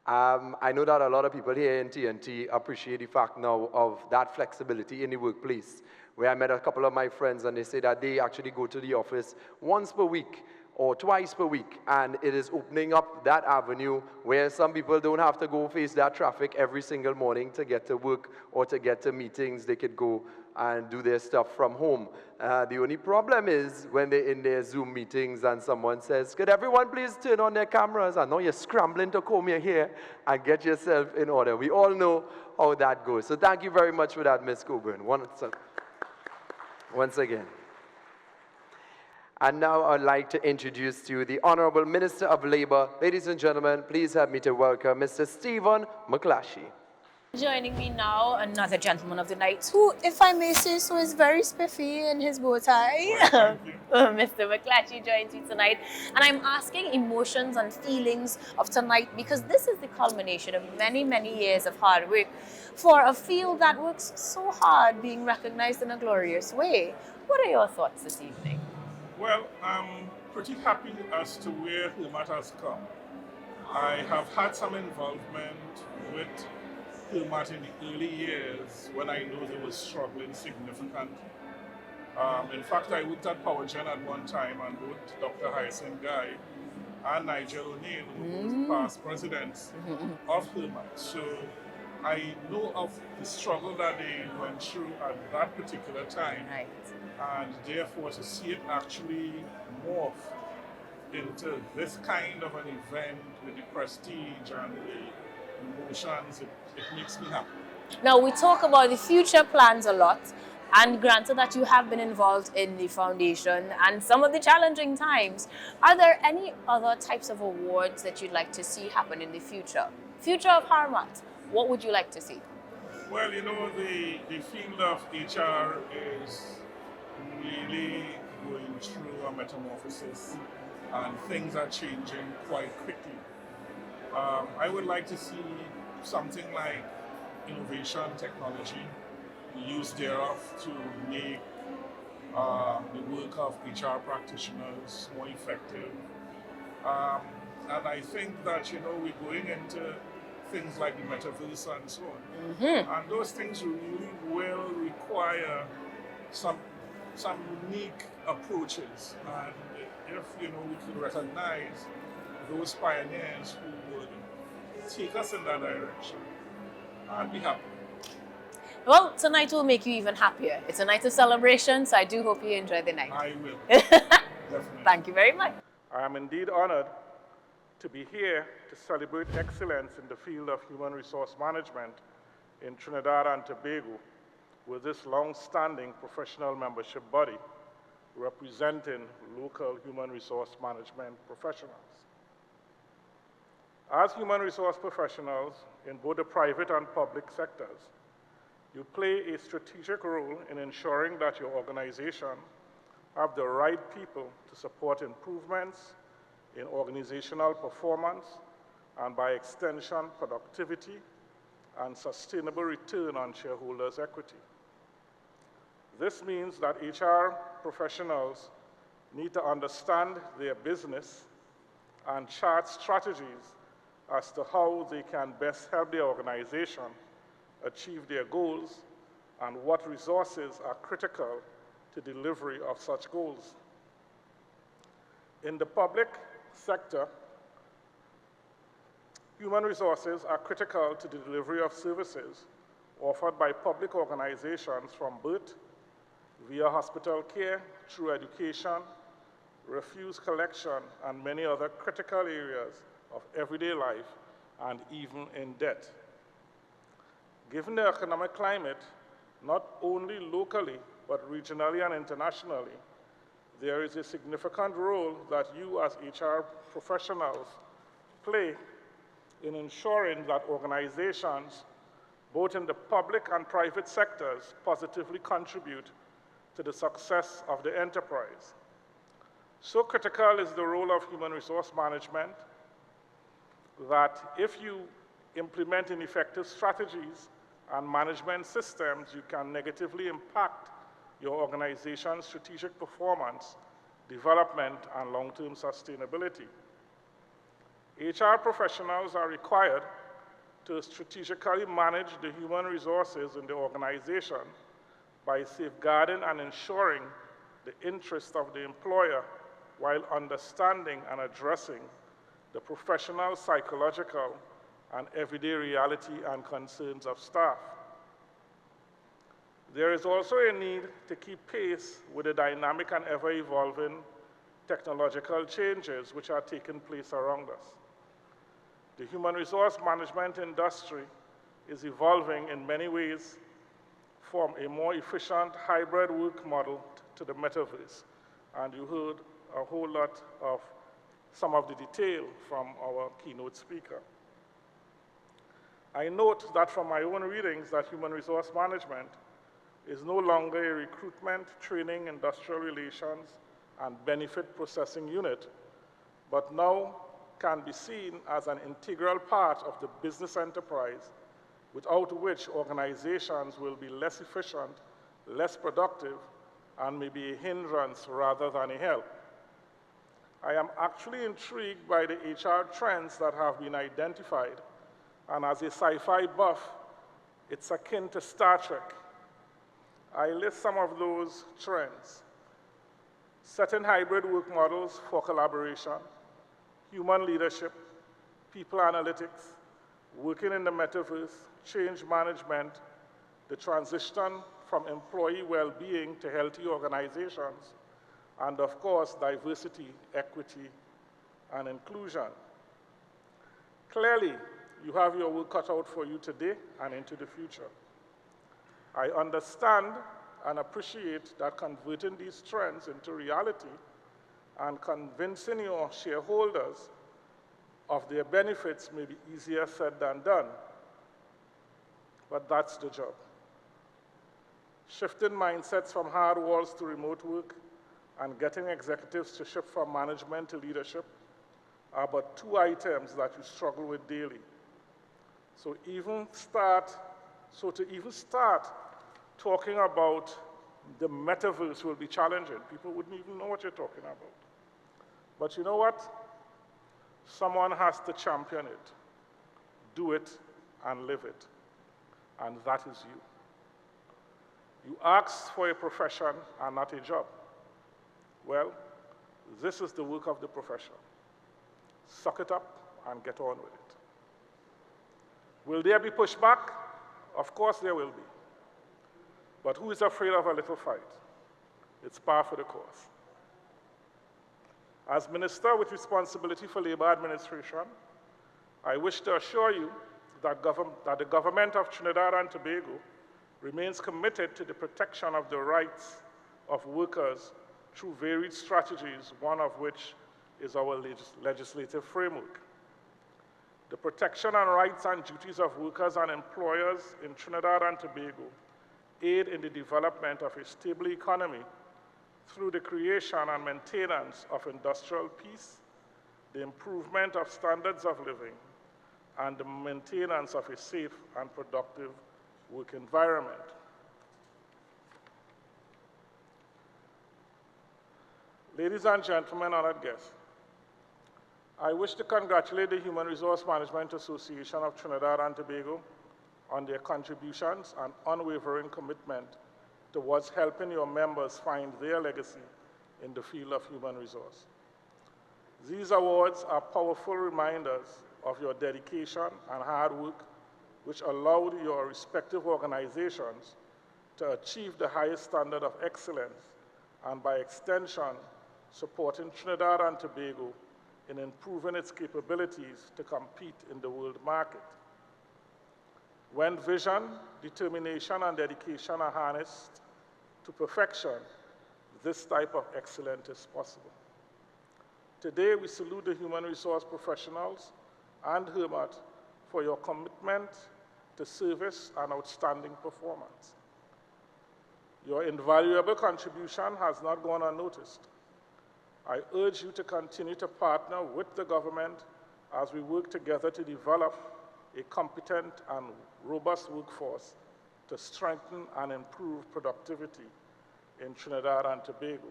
I know that a lot of people here in TNT appreciate the fact now of that flexibility in the workplace, where I met a couple of my friends and they say that they actually go to the office once per week or twice per week, and it is opening up that avenue where some people don't have to go face that traffic every single morning to get to work or to get to meetings. They could go and do their stuff from home. The only problem is when they're in their Zoom meetings and someone says, could everyone please turn on their cameras? And now you're scrambling to comb your hair and get yourself in order. We all know how that goes. So thank you very much for that, Ms. Coburn. Once again. And now I'd like to introduce to you the Honorable Minister of Labour. Ladies and gentlemen, please help me to welcome Mr. Stephen McClashy. Joining me now, another gentleman of the night, who, if I may say so, is very spiffy in his bow tie. Mr. McClashy joins me tonight, and I'm asking emotions and feelings of tonight because this is the culmination of many, many years of hard work for a field that works so hard being recognized in a glorious way. What are your thoughts this evening? Well, I'm pretty happy as to where HRMATT has come. I have had some involvement with HRMATT in the early years when I know they were struggling significantly. In fact, I worked at PowerGen at one time, and both Dr. Hyacinth Guy and Nigel O'Neill were both past presidents of HRMATT. So I know of the struggle that they went through at that particular time. Right. And therefore, to see it actually morph into this kind of an event with the prestige and the emotions, it makes me happy. Now, we talk about the future plans a lot, and granted that you have been involved in the foundation and some of the challenging times, are there any other types of awards that you'd like to see happen in the future? Future of HRMATT, what would you like to see? Well, you know, the field of HR is really going through a metamorphosis, and things are changing quite quickly. I would like to see something like innovation technology, the use thereof to make the work of HR practitioners more effective. And I think that, you know, we're going into things like the metaverse and so on. And those things really will require some unique approaches. And if, you know, we could recognize those pioneers who would take us in that direction, I'd be happy. Well, tonight will make you even happier. It's a night of celebration, so I do hope you enjoy the night. I will. Definitely. Thank you very much. I am indeed honored to be here to celebrate excellence in the field of human resource management in Trinidad and Tobago with this long-standing professional membership body representing local human resource management professionals. As human resource professionals in both the private and public sectors, you play a strategic role in ensuring that your organization have the right people to support improvements in organizational performance and, by extension, productivity and sustainable return on shareholders' equity. This means that HR professionals need to understand their business and chart strategies as to how they can best help their organization achieve their goals and what resources are critical to delivery of such goals. In the public sector, human resources are critical to the delivery of services offered by public organizations from birth, via hospital care, through education, refuse collection, and many other critical areas of everyday life, and even in debt. Given the economic climate, not only locally, but regionally and internationally, there is a significant role that you as HR professionals play in ensuring that organizations, both in the public and private sectors, positively contribute to the success of the enterprise. So critical is the role of human resource management that if you implement ineffective strategies and management systems, you can negatively impact your organization's strategic performance, development, and long-term sustainability. HR professionals are required to strategically manage the human resources in the organization by safeguarding and ensuring the interests of the employer while understanding and addressing the professional, psychological, and everyday reality and concerns of staff. There is also a need to keep pace with the dynamic and ever-evolving technological changes which are taking place around us. The human resource management industry is evolving in many ways from a more efficient hybrid work model to the metaverse. And you heard a whole lot of some of the detail from our keynote speaker. I note that from my own readings that human resource management is no longer a recruitment, training, industrial relations, and benefit processing unit, but now can be seen as an integral part of the business enterprise, without which organizations will be less efficient, less productive, and may be a hindrance rather than a help. I am actually intrigued by the HR trends that have been identified, and as a sci-fi buff, it's akin to Star Trek. I list some of those trends: setting hybrid work models for collaboration, human leadership, people analytics, working in the metaverse, change management, the transition from employee well-being to healthy organizations, and of course, diversity, equity, and inclusion. Clearly, you have your work cut out for you today and into the future. I understand and appreciate that converting these trends into reality and convincing your shareholders of their benefits may be easier said than done, but that's the job. Shifting mindsets from hard walls to remote work and getting executives to shift from management to leadership are but two items that you struggle with daily. So to even start talking about the metaverse will be challenging. People wouldn't even know what you're talking about. But you know what? Someone has to champion it, do it, and live it. And that is you. You asked for a profession and not a job. Well, this is the work of the profession. Suck it up and get on with it. Will there be pushback? Of course there will be. But who is afraid of a little fight? It's par for the course. As Minister with responsibility for labor administration, I wish to assure you that the government of Trinidad and Tobago remains committed to the protection of the rights of workers through varied strategies, one of which is our legislative framework. The protection and rights and duties of workers and employers in Trinidad and Tobago aid in the development of a stable economy through the creation and maintenance of industrial peace, the improvement of standards of living, and the maintenance of a safe and productive work environment. Ladies and gentlemen, honored guests, I wish to congratulate the Human Resource Management Association of Trinidad and Tobago on their contributions and unwavering commitment towards helping your members find their legacy in the field of human resource. These awards are powerful reminders of your dedication and hard work, which allowed your respective organizations to achieve the highest standard of excellence, and by extension, supporting Trinidad and Tobago in improving its capabilities to compete in the world market. When vision, determination, and dedication are harnessed to perfection, this type of excellence is possible. Today, we salute the human resource professionals and HRMATT for your commitment to service and outstanding performance. Your invaluable contribution has not gone unnoticed. I urge you to continue to partner with the government as we work together to develop a competent and robust workforce to strengthen and improve productivity in Trinidad and Tobago.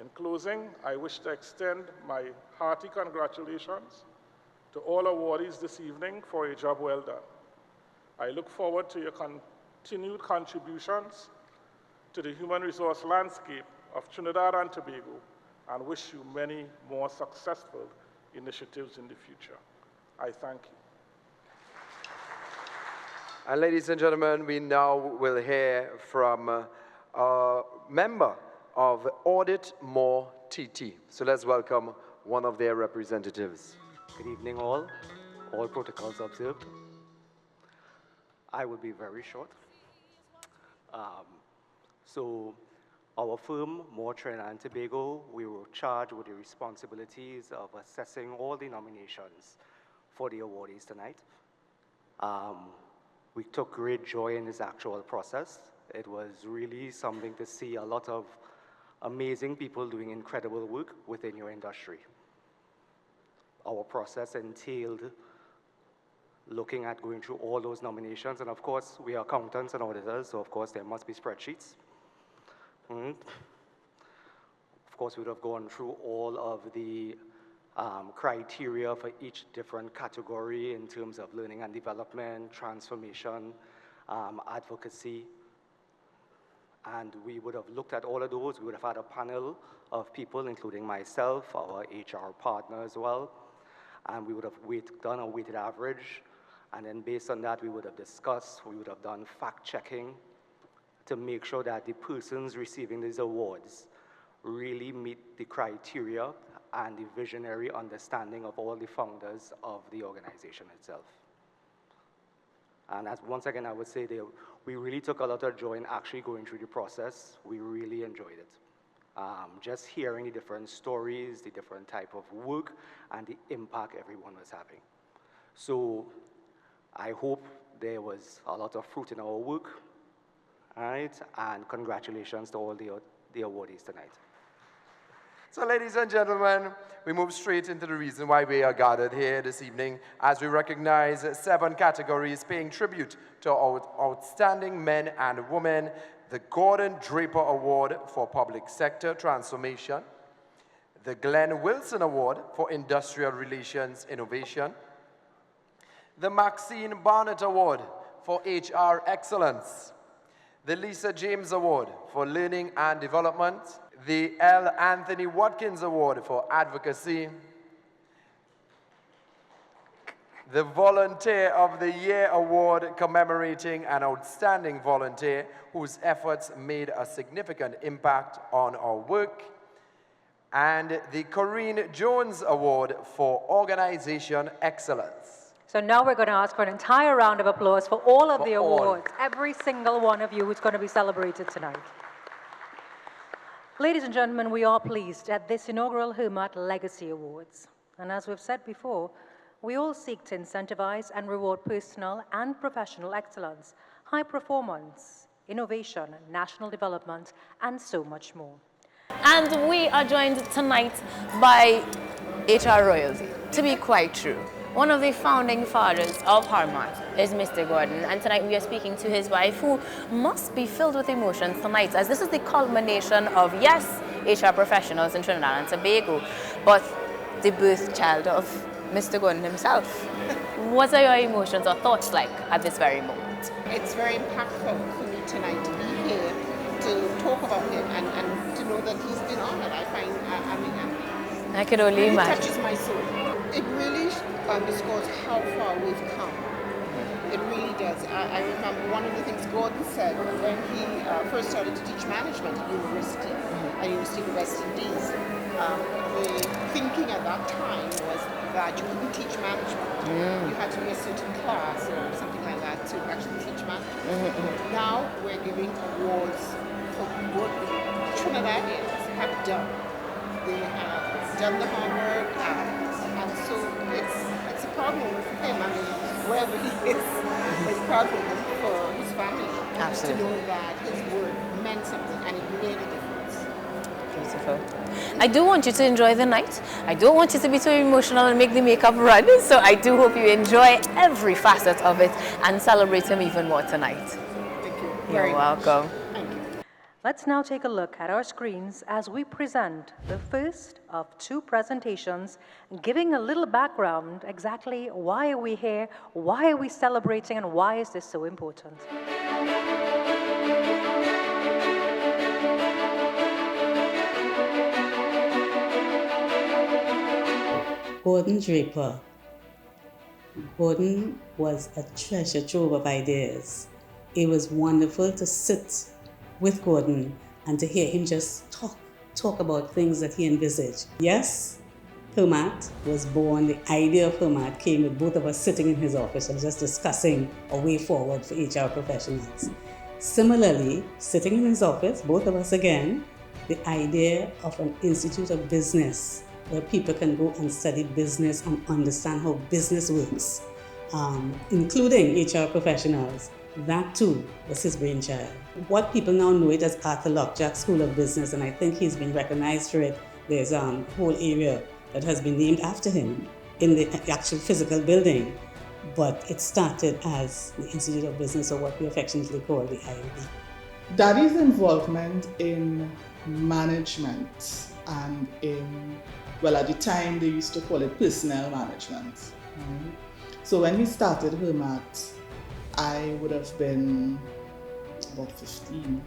In closing, I wish to extend my hearty congratulations to all awardees this evening for a job well done. I look forward to your continued contributions to the human resource landscape of Trinidad and Tobago, and wish you many more successful initiatives in the future. I thank you. And ladies and gentlemen, we now will hear from a member of Audit More TT. So let's welcome one of their representatives. Good evening all protocols observed. I will be very short. So our firm, More Trinidad and Tobago, we were charged with the responsibilities of assessing all the nominations for the awardees tonight. We took great joy in this actual process. It was really something to see a lot of amazing people doing incredible work within your industry. Our process entailed looking at going through all those nominations, and of course, we are accountants and auditors, so of course there must be spreadsheets. Of course, we would have gone through all of the criteria for each different category in terms of learning and development, transformation, advocacy. And we would have looked at all of those. We would have had a panel of people, including myself, our HR partner as well. And we would have done a weighted average. And then based on that, we would have discussed, we would have done fact-checking to make sure that the persons receiving these awards really meet the criteria and the visionary understanding of all the founders of the organization itself. And as, once again, I would say we really took a lot of joy in actually going through the process. We really enjoyed it. Just hearing the different stories, the different type of work, and the impact everyone was having. So I hope there was a lot of fruit in our work, right? And congratulations to all the awardees tonight. So ladies and gentlemen, we move straight into the reason why we are gathered here this evening, as we recognize 7 categories paying tribute to our outstanding men and women: the Gordon Draper Award for Public Sector Transformation, the Glenn Wilson Award for Industrial Relations Innovation, the Maxine Barnett Award for HR Excellence, the Lisa James Award for Learning and Development, the L. Anthony Watkins Award for Advocacy, the Volunteer of the Year Award commemorating an outstanding volunteer whose efforts made a significant impact on our work, and the Corrine Jones Award for Organization Excellence. So now we're going to ask for an entire round of applause for all of the awards, every single one of you who's going to be celebrated tonight. Ladies and gentlemen, we are pleased at this inaugural HRMATT Legacy Awards. And as we've said before, we all seek to incentivize and reward personal and professional excellence, high performance, innovation, national development, and so much more. And we are joined tonight by HR royalty, to be quite true. One of the founding fathers of HRMATT is Mr. Gordon, and tonight we are speaking to his wife, who must be filled with emotions tonight, as this is the culmination of, yes, HR professionals in Trinidad and Tobago, but the birth child of Mr. Gordon himself. What are your emotions or thoughts like at this very moment? It's very impactful for me tonight to be here to talk about him and to know that he's been honored. I find I could only imagine. It touches my soul. It really underscores how far we've come. It really does. I remember one of the things Gordon said when he first started to teach management at university, at University of the West Indies. The thinking at that time was that you couldn't teach management. You had to be a certain class or something like that to actually teach management. Now we're giving awards for what the Trinidadians have done. They have done the homework, and so it's a proud moment for him. I mean, wherever he is, it's a proud moment for his family. Absolutely. To know that his work meant something and it made a difference. Beautiful. I do want you to enjoy the night. I don't want you to be too emotional and make the makeup run. So I do hope you enjoy every facet of it and celebrate him even more tonight. Thank you. You're welcome. Thank you. Let's now take a look at our screens as we present the first of 2 presentations, giving a little background exactly why are we here, why are we celebrating, and why is this so important. Gordon Draper, Gordon was a treasure trove of ideas. It was wonderful to sit with Gordon and to hear him just talk about things that he envisaged. Yes, HRMATT was born. The idea of HRMATT came with both of us sitting in his office and just discussing a way forward for HR professionals. Similarly, sitting in his office, both of us again, the idea of an institute of business where people can go and study business and understand how business works, including HR professionals. That too was his brainchild. What people now know it as Arthur Lockjack School of Business, and I think he's been recognized for it. There's a whole area that has been named after him in the actual physical building. But it started as the Institute of Business, or what we affectionately call the IOB. Daddy's involvement in management and in, well, at the time they used to call it personnel management. So when he started HRMATT, I would have been about 15.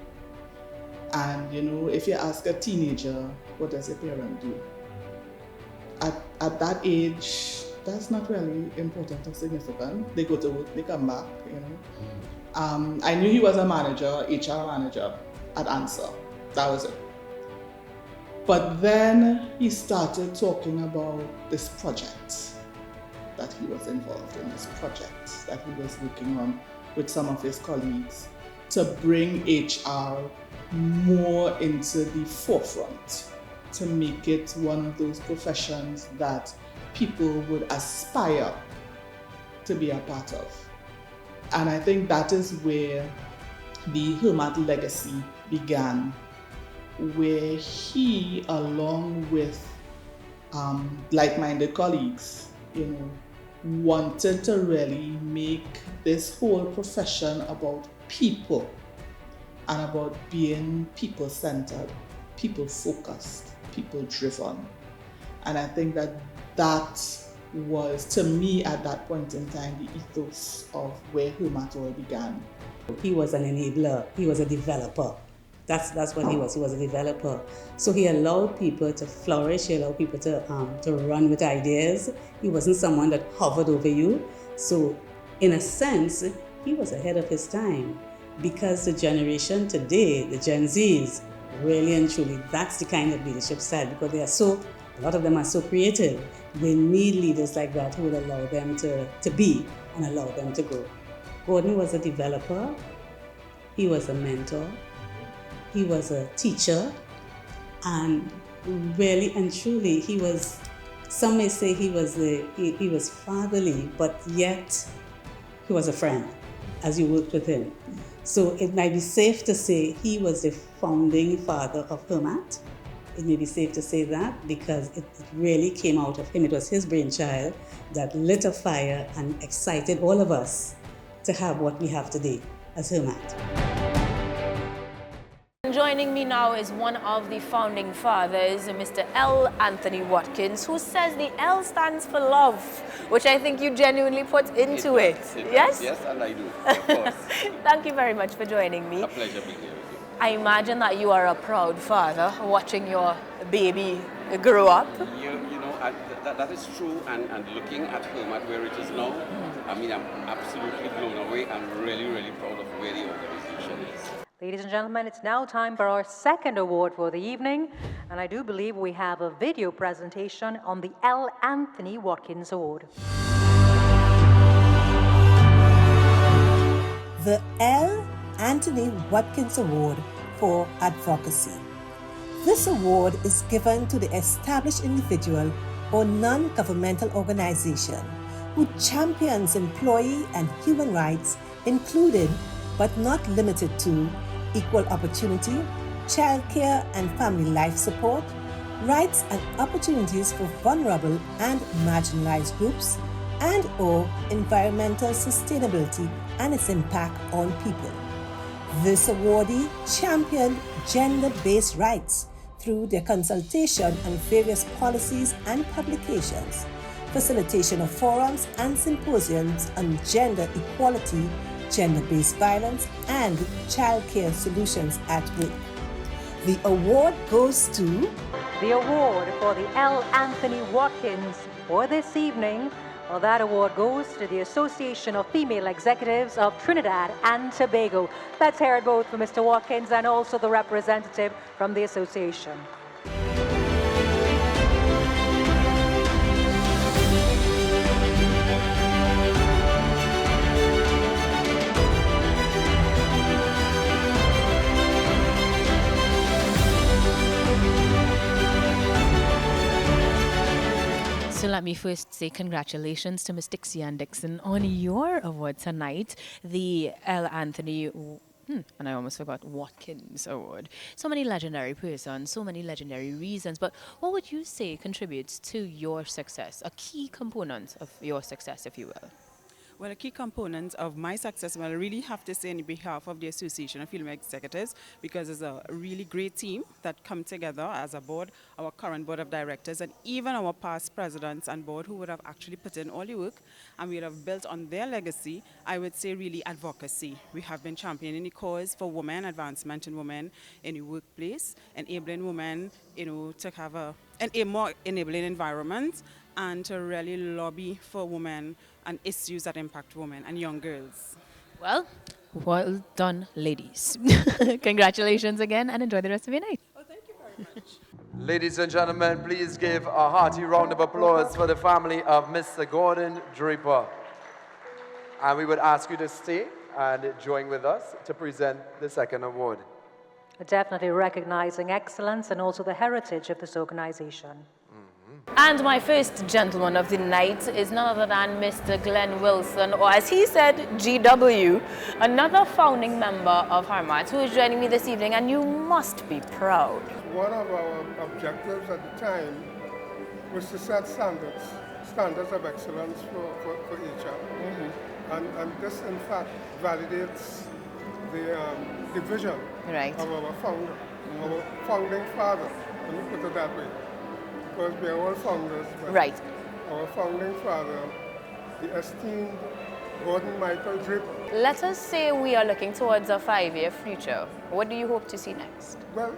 And you know, if you ask a teenager, what does a parent do? At that age, that's not really important or significant. They go to work, they come back, you know. I knew he was a manager, HR manager at Answer. That was it. But then he started talking about this project, that he was involved in, this project that he was working on with some of his colleagues to bring HR more into the forefront, to make it one of those professions that people would aspire to be a part of. And I think that is where the HRMATT legacy began, where he, along with like-minded colleagues, you know, wanted to really make this whole profession about people and about being people-centered, people-focused, people-driven. And I think that was, to me at that point in time, the ethos of where HRMATT all began. He was an enabler, he was a developer. That's what he was a developer. So he allowed people to flourish, he allowed people to run with ideas. He wasn't someone that hovered over you. So in a sense, he was ahead of his time, because the generation today, the Gen Zs, really and truly, that's the kind of leadership style, because they are a lot of them are so creative. They need leaders like that who would allow them to be and allow them to grow. Gordon was a developer, he was a mentor, he was a teacher, and really and truly he was, some may say he was fatherly, but yet he was a friend as you worked with him. So it might be safe to say he was the founding father of HRMATT. It may be safe to say that because it really came out of him. It was his brainchild that lit a fire and excited all of us to have what we have today as HRMATT. Joining me now is one of the founding fathers, Mr. L. Anthony Watkins, who says the L stands for love, which I think you genuinely put into it. Yes? Yes, and I do, of course. Thank you very much for joining me. A pleasure being here with you. I imagine that you are a proud father watching your baby grow up. You know, that is true, and looking at HRMATT where it is now, I mean, I'm absolutely blown away. I'm really, really proud of where the organization is. Ladies and gentlemen, it's now time for our second award for the evening, and I do believe we have a video presentation on the L. Anthony Watkins Award. The L. Anthony Watkins Award for Advocacy. This award is given to the established individual or non-governmental organization who champions employee and human rights, including but not limited to equal opportunity, childcare and family life support, rights and opportunities for vulnerable and marginalized groups, and/or environmental sustainability and its impact on people. This awardee championed gender-based rights through their consultation on various policies and publications, facilitation of forums and symposiums on gender equality, gender-based violence, and childcare solutions at work. The award goes to... The award for the L. Anthony Watkins for this evening Well, that award goes to the Association of Female Executives of Trinidad and Tobago. Let's hear it both for Mr. Watkins and also the representative from the association. So let me first say congratulations to Ms. Dixie Ann Dixon on your award tonight, the L. Anthony, and I almost forgot, Watkins Award. So many legendary persons, so many legendary reasons, but what would you say contributes to your success, a key component of your success, if you will? Well, a key component of my success, well, I really have to say on behalf of the Association of Film Executives, because it's a really great team that come together as a board, our current board of directors, and even our past presidents and board who would have actually put in all the work, and we would have built on their legacy. I would say really advocacy. We have been championing the cause for women, advancement in women in the workplace, enabling women, to have a more enabling environment, and to really lobby for women and issues that impact women and young girls. Well done, ladies. Congratulations again and enjoy the rest of your night. Oh, thank you very much. Ladies and gentlemen, please give a hearty round of applause for the family of Mr. Gordon Draper. And we would ask you to stay and join with us to present the second award. Definitely recognizing excellence and also the heritage of this organization. And my first gentleman of the night is none other than Mr. Glenn Wilson, or as he said, GW, another founding member of HRMATT, who is joining me this evening, and you must be proud. One of our objectives at the time was to set standards of excellence for HR. And this, in fact, validates the vision of our founder, our founding father, let me put it that way. Because we are all founders. Right. Our founding father, the esteemed Gordon Michael Draper. Let us say we are looking towards a 5-year future. What do you hope to see next? Well,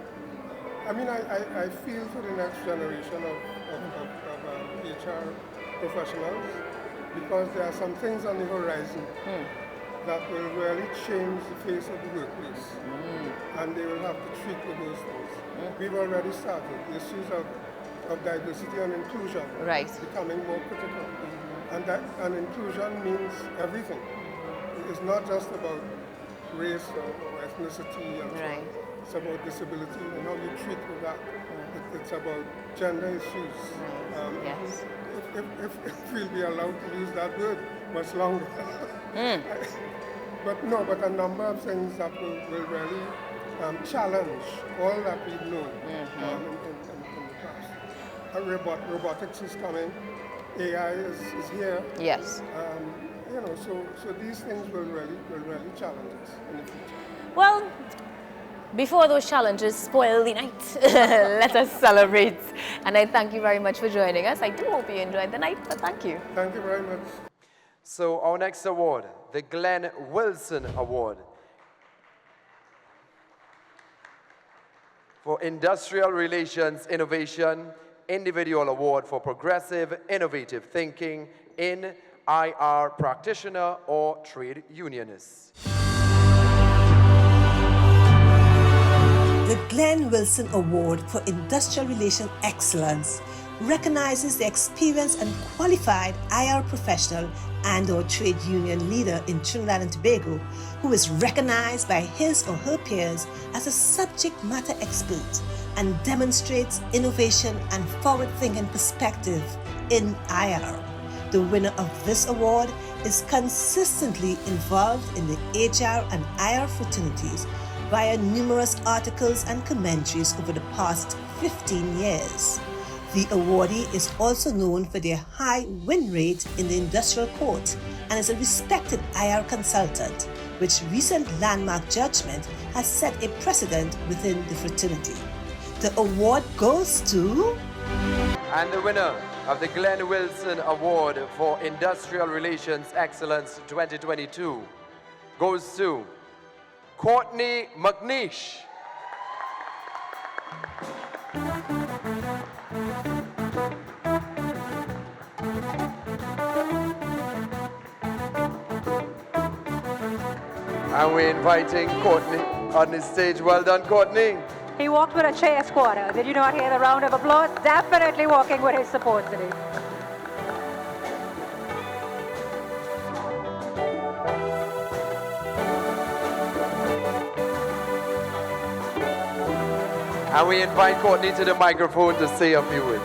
I mean, I feel for the next generation of HR professionals, because there are some things on the horizon that will really change the face of the workplace. And they will have to treat with those things. We've already started. The issues of diversity and inclusion becoming more critical. And inclusion means everything. It's not just about race or ethnicity, it's about disability and how you treat with that. It's about gender issues. If we'll be allowed to use that word much longer. But a number of things that will really challenge all that we've known in the past. Robotics is coming, AI is here. Yes. So these things will really challenge us in the future. Well, before those challenges spoil the night, let us celebrate. And I thank you very much for joining us. I do hope you enjoyed the night, but thank you. Thank you very much. So our next award, the Glenn Wilson Award for Industrial Relations Innovation, Individual Award for Progressive Innovative Thinking in IR Practitioner or Trade Unionist. The Glenn Wilson Award for Industrial Relations Excellence recognizes the experienced and qualified IR professional and/or trade union leader in Trinidad and Tobago who is recognized by his or her peers as a subject matter expert and demonstrates innovation and forward-thinking perspective in IR. The winner of this award is consistently involved in the HR and IR fraternities via numerous articles and commentaries over the past 15 years. The awardee is also known for their high win rate in the industrial court and is a respected IR consultant, which recent landmark judgment has set a precedent within the fraternity. The award goes to... And the winner of the Glenn Wilson Award for Industrial Relations Excellence 2022 goes to Courtney McNeish. And we're inviting Courtney on the stage. Well done, Courtney. He walked with a chair squatter. Did you not hear the round of applause? Definitely walking with his support today. And we invite Courtney to the microphone to say a few words.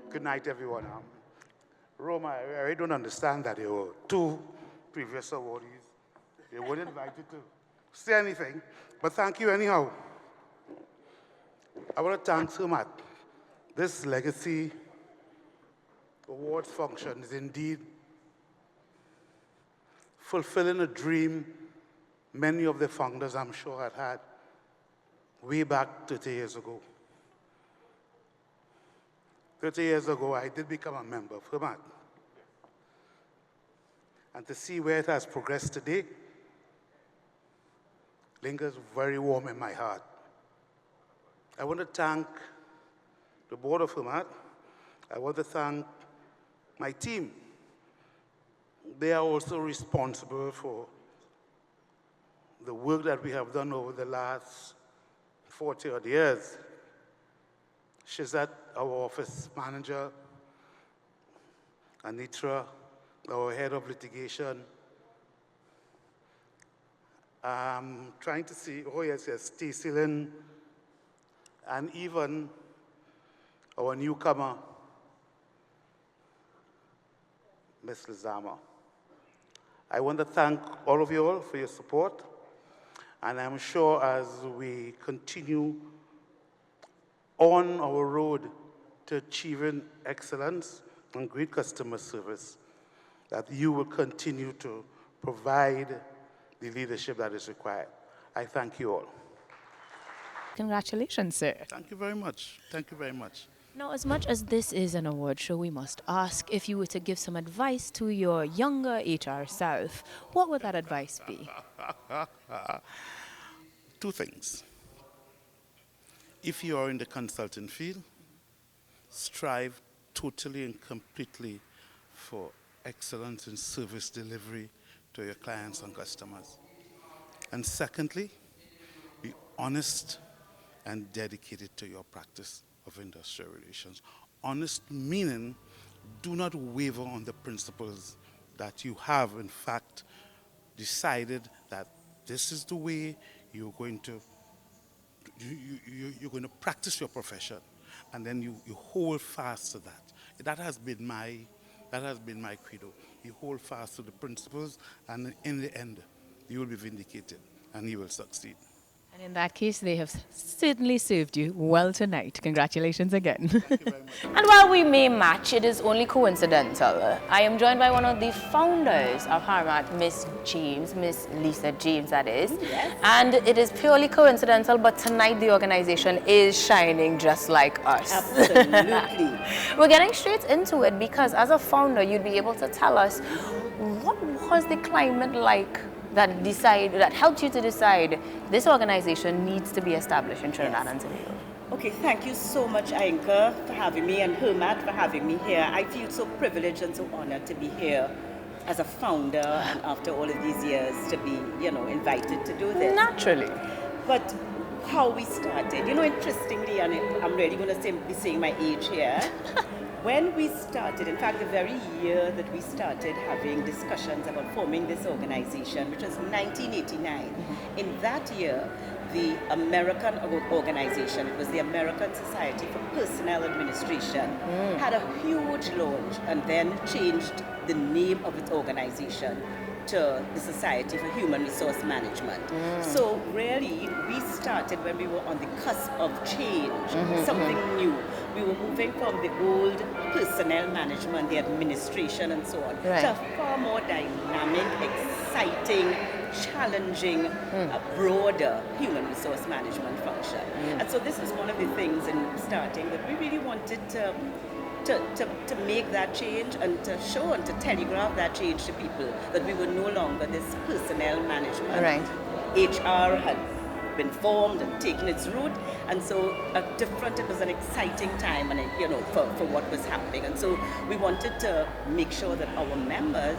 Good night, everyone. Roma, I really don't understand that there were two previous awardees. They weren't invited to say anything, but thank you anyhow. I want to thank HRMATT. This Legacy Awards function is indeed fulfilling a dream many of the founders, I'm sure, had way back 30 years ago. 30 years ago, I did become a member of HRMATT. And to see where it has progressed today lingers very warm in my heart. I want to thank the board of HRMATT. I want to thank my team. They are also responsible for the work that we have done over the last 40-odd years. Shizat, our office manager, Anitra, our head of litigation. I'm trying to see, oh yes, Stacey Lynn, and even our newcomer, Ms. Lizama. I want to thank all of you all for your support, and I'm sure as we continue on our road to achieving excellence and great customer service, that you will continue to provide the leadership that is required. I thank you all. Congratulations, sir. Thank you very much. Thank you very much. Now, as much as this is an award show, we must ask if you were to give some advice to your younger HR self, what would that advice be? Two things. If you are in the consulting field, strive totally and completely for excellence in service delivery to your clients and customers. And secondly, be honest and dedicated to your practice of industrial relations. Honest meaning, do not waver on the principles that you have, in fact, decided that this is the way you're going to practice your profession, and then you hold fast to that. That has been my credo. You hold fast to the principles, and in the end, you will be vindicated, and you will succeed. And in that case, they have certainly served you well tonight. Congratulations again. Thank you very much. And while we may match, it is only coincidental. I am joined by one of the founders of HRMATT, Miss Lisa James, that is. Yes. And it is purely coincidental, but tonight the organization is shining just like us. Absolutely. We're getting straight into it because as a founder, you'd be able to tell us what was the climate like that helped you to decide this organization needs to be established in Trinidad and Tobago? Okay, thank you so much, Ainka, for having me, and HRMATT for having me here. I feel so privileged and so honored to be here as a founder, and after all of these years to be, invited to do this. Naturally. But how we started, interestingly, and I'm really going to be saying my age here. When we started, in fact, the very year that we started having discussions about forming this organization, which was 1989, in that year, the American organization, it was the American Society for Personnel Administration, had a huge launch and then changed the name of its organization to the Society for Human Resource Management. So really, we started when we were on the cusp of change, something new. We were moving from the old personnel management, the administration and so on, to a far more dynamic, exciting, challenging, broader human resource management function. And so this is one of the things in starting that we really wanted to make that change and to show and to telegraph that change to people, that we were no longer this personnel management. Right. HR had been formed and taken its root. And so it was an exciting time, and for what was happening. And so we wanted to make sure that our members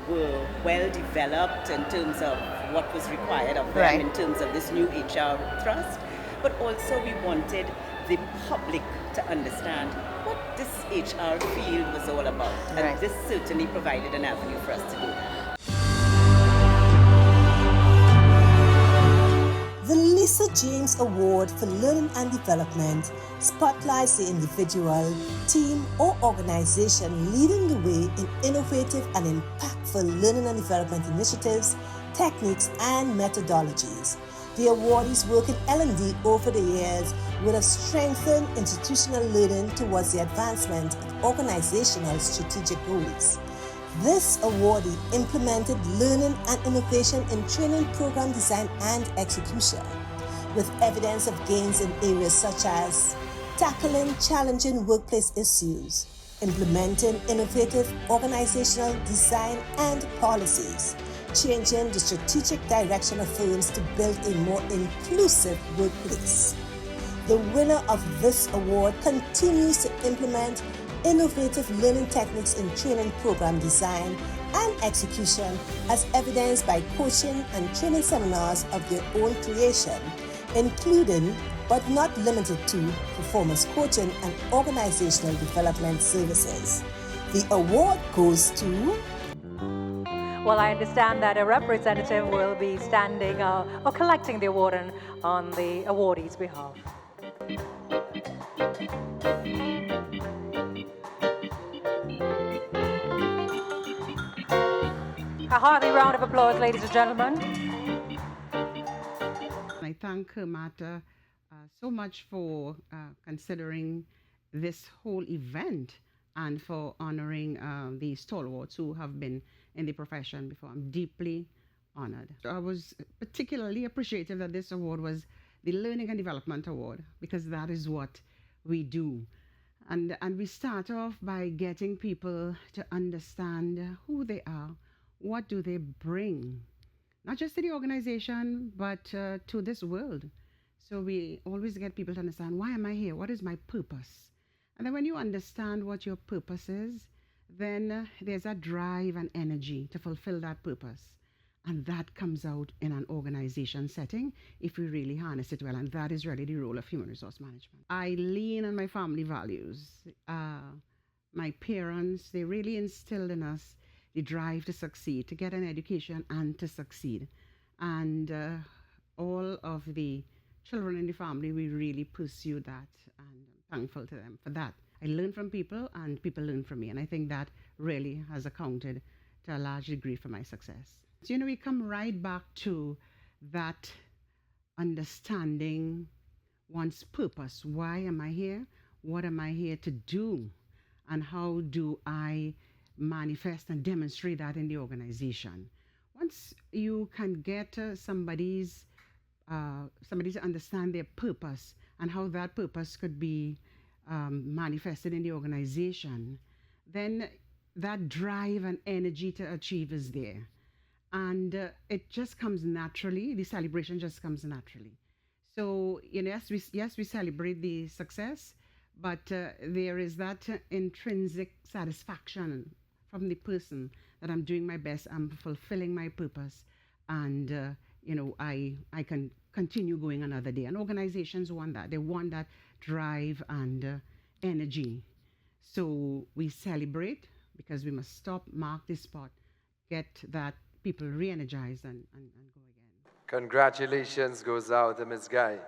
were well developed in terms of what was required of them in terms of this new HR thrust, but also we wanted the public to understand what this HR field was all about. And this certainly provided an avenue for us to do that. The Lisa James Award for Learning and Development spotlights the individual, team, or organization leading the way in innovative and impactful learning and development initiatives, techniques, and methodologies. The awardees work in L&D over the years would have strengthened institutional learning towards the advancement of organizational strategic goals. This awardee implemented learning and innovation in training program design and execution, with evidence of gains in areas such as tackling challenging workplace issues, implementing innovative organizational design and policies, changing the strategic direction of firms to build a more inclusive workplace. The winner of this award continues to implement innovative learning techniques in training program design and execution as evidenced by coaching and training seminars of their own creation, including but not limited to performance coaching and organizational development services. The award goes to... Well, I understand that a representative will be standing or collecting the award on the awardee's behalf. A hearty round of applause, ladies and gentlemen. I thank HRMATT so much for considering this whole event and for honoring the stalwarts who have been in the profession before. I'm deeply honored. I was particularly appreciative that this award was the Learning and Development Award, because that is what we do. And we start off by getting people to understand who they are, what do they bring, not just to the organization, but to this world. So we always get people to understand, why am I here? What is my purpose? And then when you understand what your purpose is, then there's a drive and energy to fulfill that purpose. And that comes out in an organization setting if we really harness it well. And that is really the role of human resource management. I lean on my family values. My parents, they really instilled in us the drive to succeed, to get an education and to succeed. And all of the children in the family, we really pursue that, and I'm thankful to them for that. I learn from people and people learn from me, and I think that really has accounted to a large degree for my success. So, we come right back to that understanding one's purpose. Why am I here? What am I here to do? And how do I manifest and demonstrate that in the organization? Once you can get somebody to understand their purpose and how that purpose could be manifested in the organization, then that drive and energy to achieve is there. And it just comes naturally. The celebration just comes naturally. So, yes, we celebrate the success, but there is that intrinsic satisfaction from the person that I'm doing my best, I'm fulfilling my purpose, and I can continue going another day. And organizations want that. They want that drive and energy. So we celebrate because we must stop, mark the spot, get that people re-energized and go again. Congratulations goes out to Ms. Guy.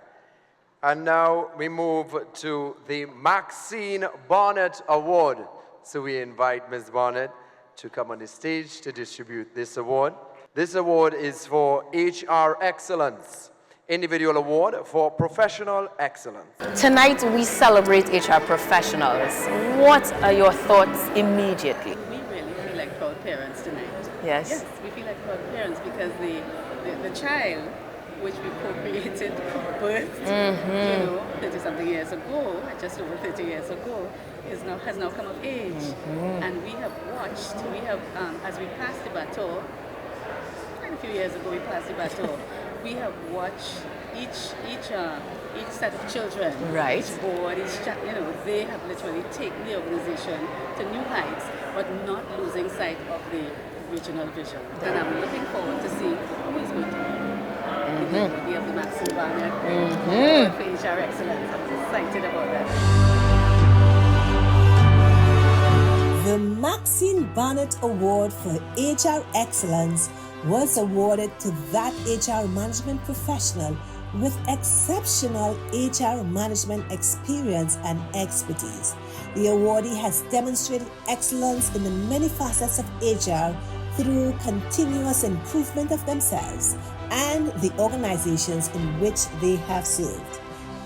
And now we move to the Maxine Bonnet Award. So we invite Ms. Bonnet to come on the stage to distribute this award. This award is for HR Excellence, Individual Award for Professional Excellence. Tonight we celebrate HR professionals. What are your thoughts immediately? We really feel like proud parents tonight. Yes. Yes, we feel like proud parents because the child, which we co-created, birthed, 30-something years ago, just over 30 years ago, has now come of age. And we have watched, as we passed the baton, quite a few years ago we passed the baton, we have watched each set of children, Right. each board, they have literally taken the organization to new heights, but not losing sight of the original vision. And I'm looking forward to see who is going to be the body of the Maxine Barnett Award for HR Excellence. I'm excited about that. The Maxine Barnett Award for HR Excellence was awarded to that HR management professional with exceptional HR management experience and expertise. The awardee has demonstrated excellence in the many facets of HR through continuous improvement of themselves and the organizations in which they have served.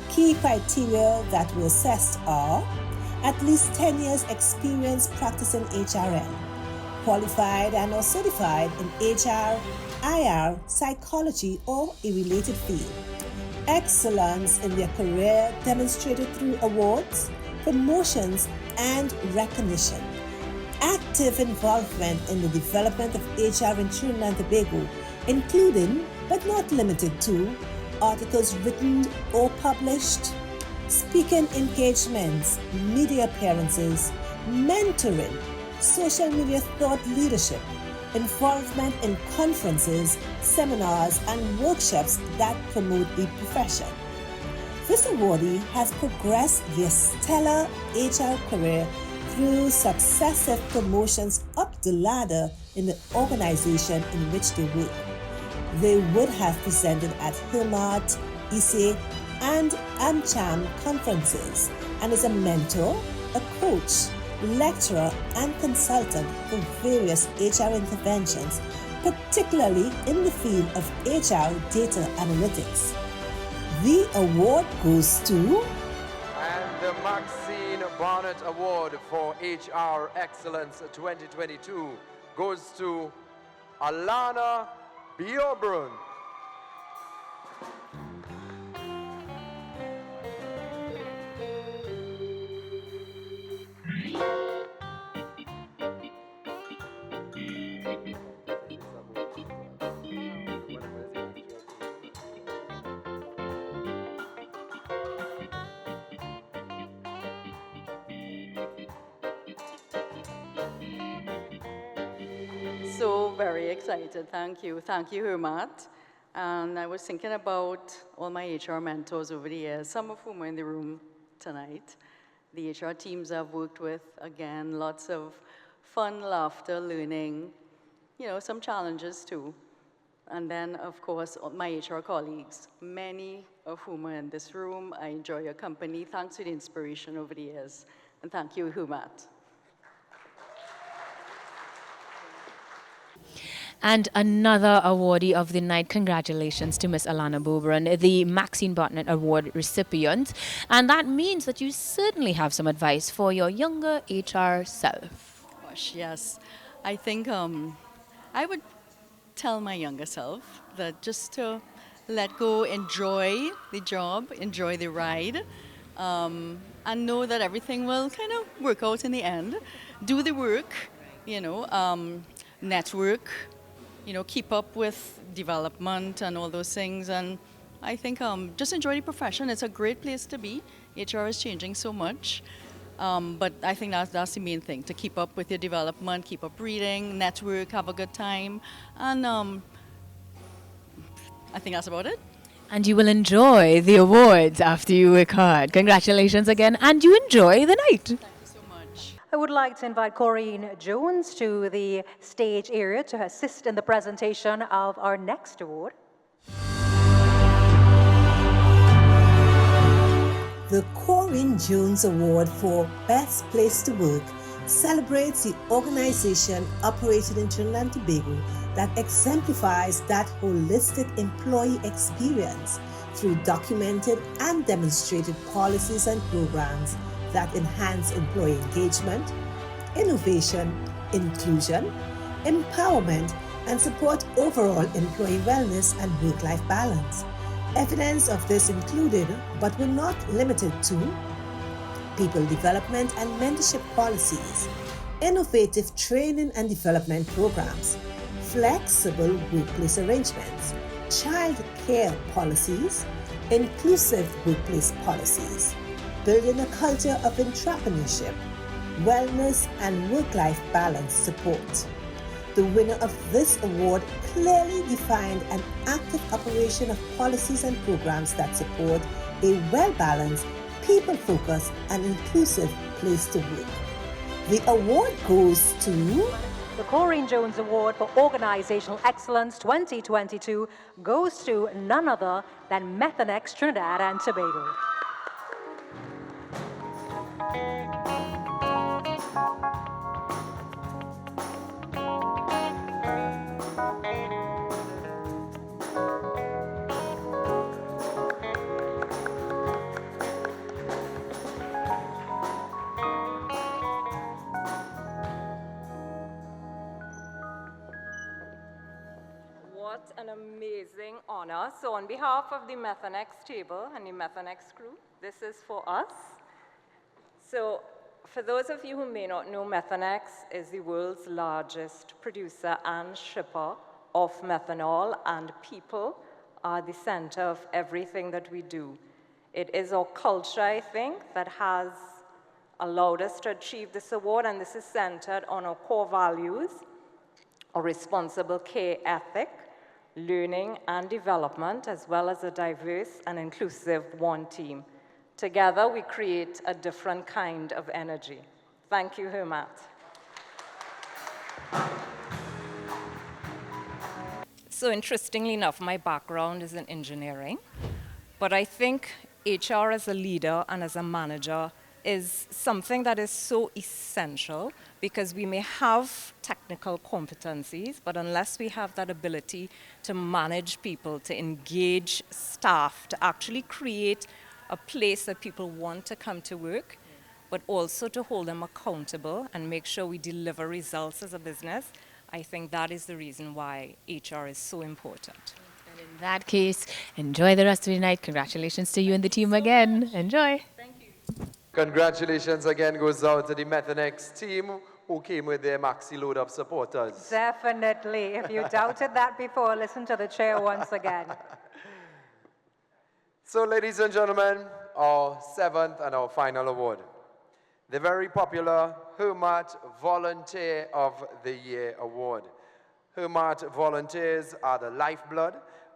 Key criteria that were assessed are at least 10 years experience practicing HRM, qualified and or certified in HR, IR, psychology or a related field, excellence in their career demonstrated through awards, promotions and recognition, active involvement in the development of HR in Trinidad and Tobago, including but not limited to articles written or published, speaking engagements, media appearances, mentoring, social media thought leadership, involvement in conferences, seminars, and workshops that promote the profession. This awardee has progressed their stellar HR career through successive promotions up the ladder in the organization in which they work. They would have presented at HRMATT, ISE, and AmCham conferences and is a mentor, a coach, lecturer, and consultant for various HR interventions, particularly in the field of HR data analytics. The award goes to... And the Maxine Barnett Award for HR Excellence 2022 goes to Alana Biobrun. So very excited. Thank you. Thank you, HRMATT. And I was thinking about all my HR mentors over the years, some of whom are in the room tonight. The HR teams I've worked with, again, lots of fun, laughter, learning, some challenges too. And then, of course, my HR colleagues, many of whom are in this room. I enjoy your company. Thanks for the inspiration over the years. And thank you, HRMATT. And another awardee of the night, congratulations to Miss Alana Bobran, the Maxine Barnett Award recipient. And that means that you certainly have some advice for your younger HR self. Gosh, yes. I think I would tell my younger self that just to let go, enjoy the job, enjoy the ride, and know that everything will kind of work out in the end. Do the work, network, keep up with development and all those things. And I think just enjoy the profession. It's a great place to be. HR is changing so much. But I think that's the main thing, to keep up with your development, keep up reading, network, have a good time. And I think that's about it. And you will enjoy the awards after you work hard. Congratulations again, and you enjoy the night. I would like to invite Corinne Jones to the stage area to assist in the presentation of our next award. The Corinne Jones Award for Best Place to Work celebrates the organization operated in Trinidad and Tobago that exemplifies that holistic employee experience through documented and demonstrated policies and programs that enhance employee engagement, innovation, inclusion, empowerment, and support overall employee wellness and work-life balance. Evidence of this included, but were not limited to, people development and mentorship policies, innovative training and development programs, flexible workplace arrangements, child care policies, inclusive workplace policies, building a culture of entrepreneurship, wellness and work-life balance support. The winner of this award clearly defined an active operation of policies and programs that support a well-balanced, people-focused and inclusive place to work. The award goes to The Corrine Jones Award for Organizational Excellence 2022 goes to none other than Methanex Trinidad and Tobago. What an amazing honor. So on behalf of the Methanex table and the Methanex crew, this is for us. So for those of you who may not know, Methanex is the world's largest producer and shipper of methanol, and people are the center of everything that we do. It is our culture, I think, that has allowed us to achieve this award, and this is centered on our core values, a responsible care ethic, learning and development, as well as a diverse and inclusive one team. Together, we create a different kind of energy. Thank you, HRMATT. So interestingly enough, my background is in engineering, but I think HR as a leader and as a manager is something that is so essential, because we may have technical competencies, but unless we have that ability to manage people, to engage staff, to actually create a place that people want to come to work, but also to hold them accountable and make sure we deliver results as a business, I think that is the reason why HR is so important. And in that case, enjoy the rest of the night. Congratulations to you and the team again. Enjoy. Congratulations again goes out to the Methanex team who came with their maxi load of supporters. Definitely. If you doubted that before, listen to the chair once again. So, ladies and gentlemen, our seventh and our final award, the very popular HRMATT Volunteer of the Year Award. HRMATT volunteers are the lifeblood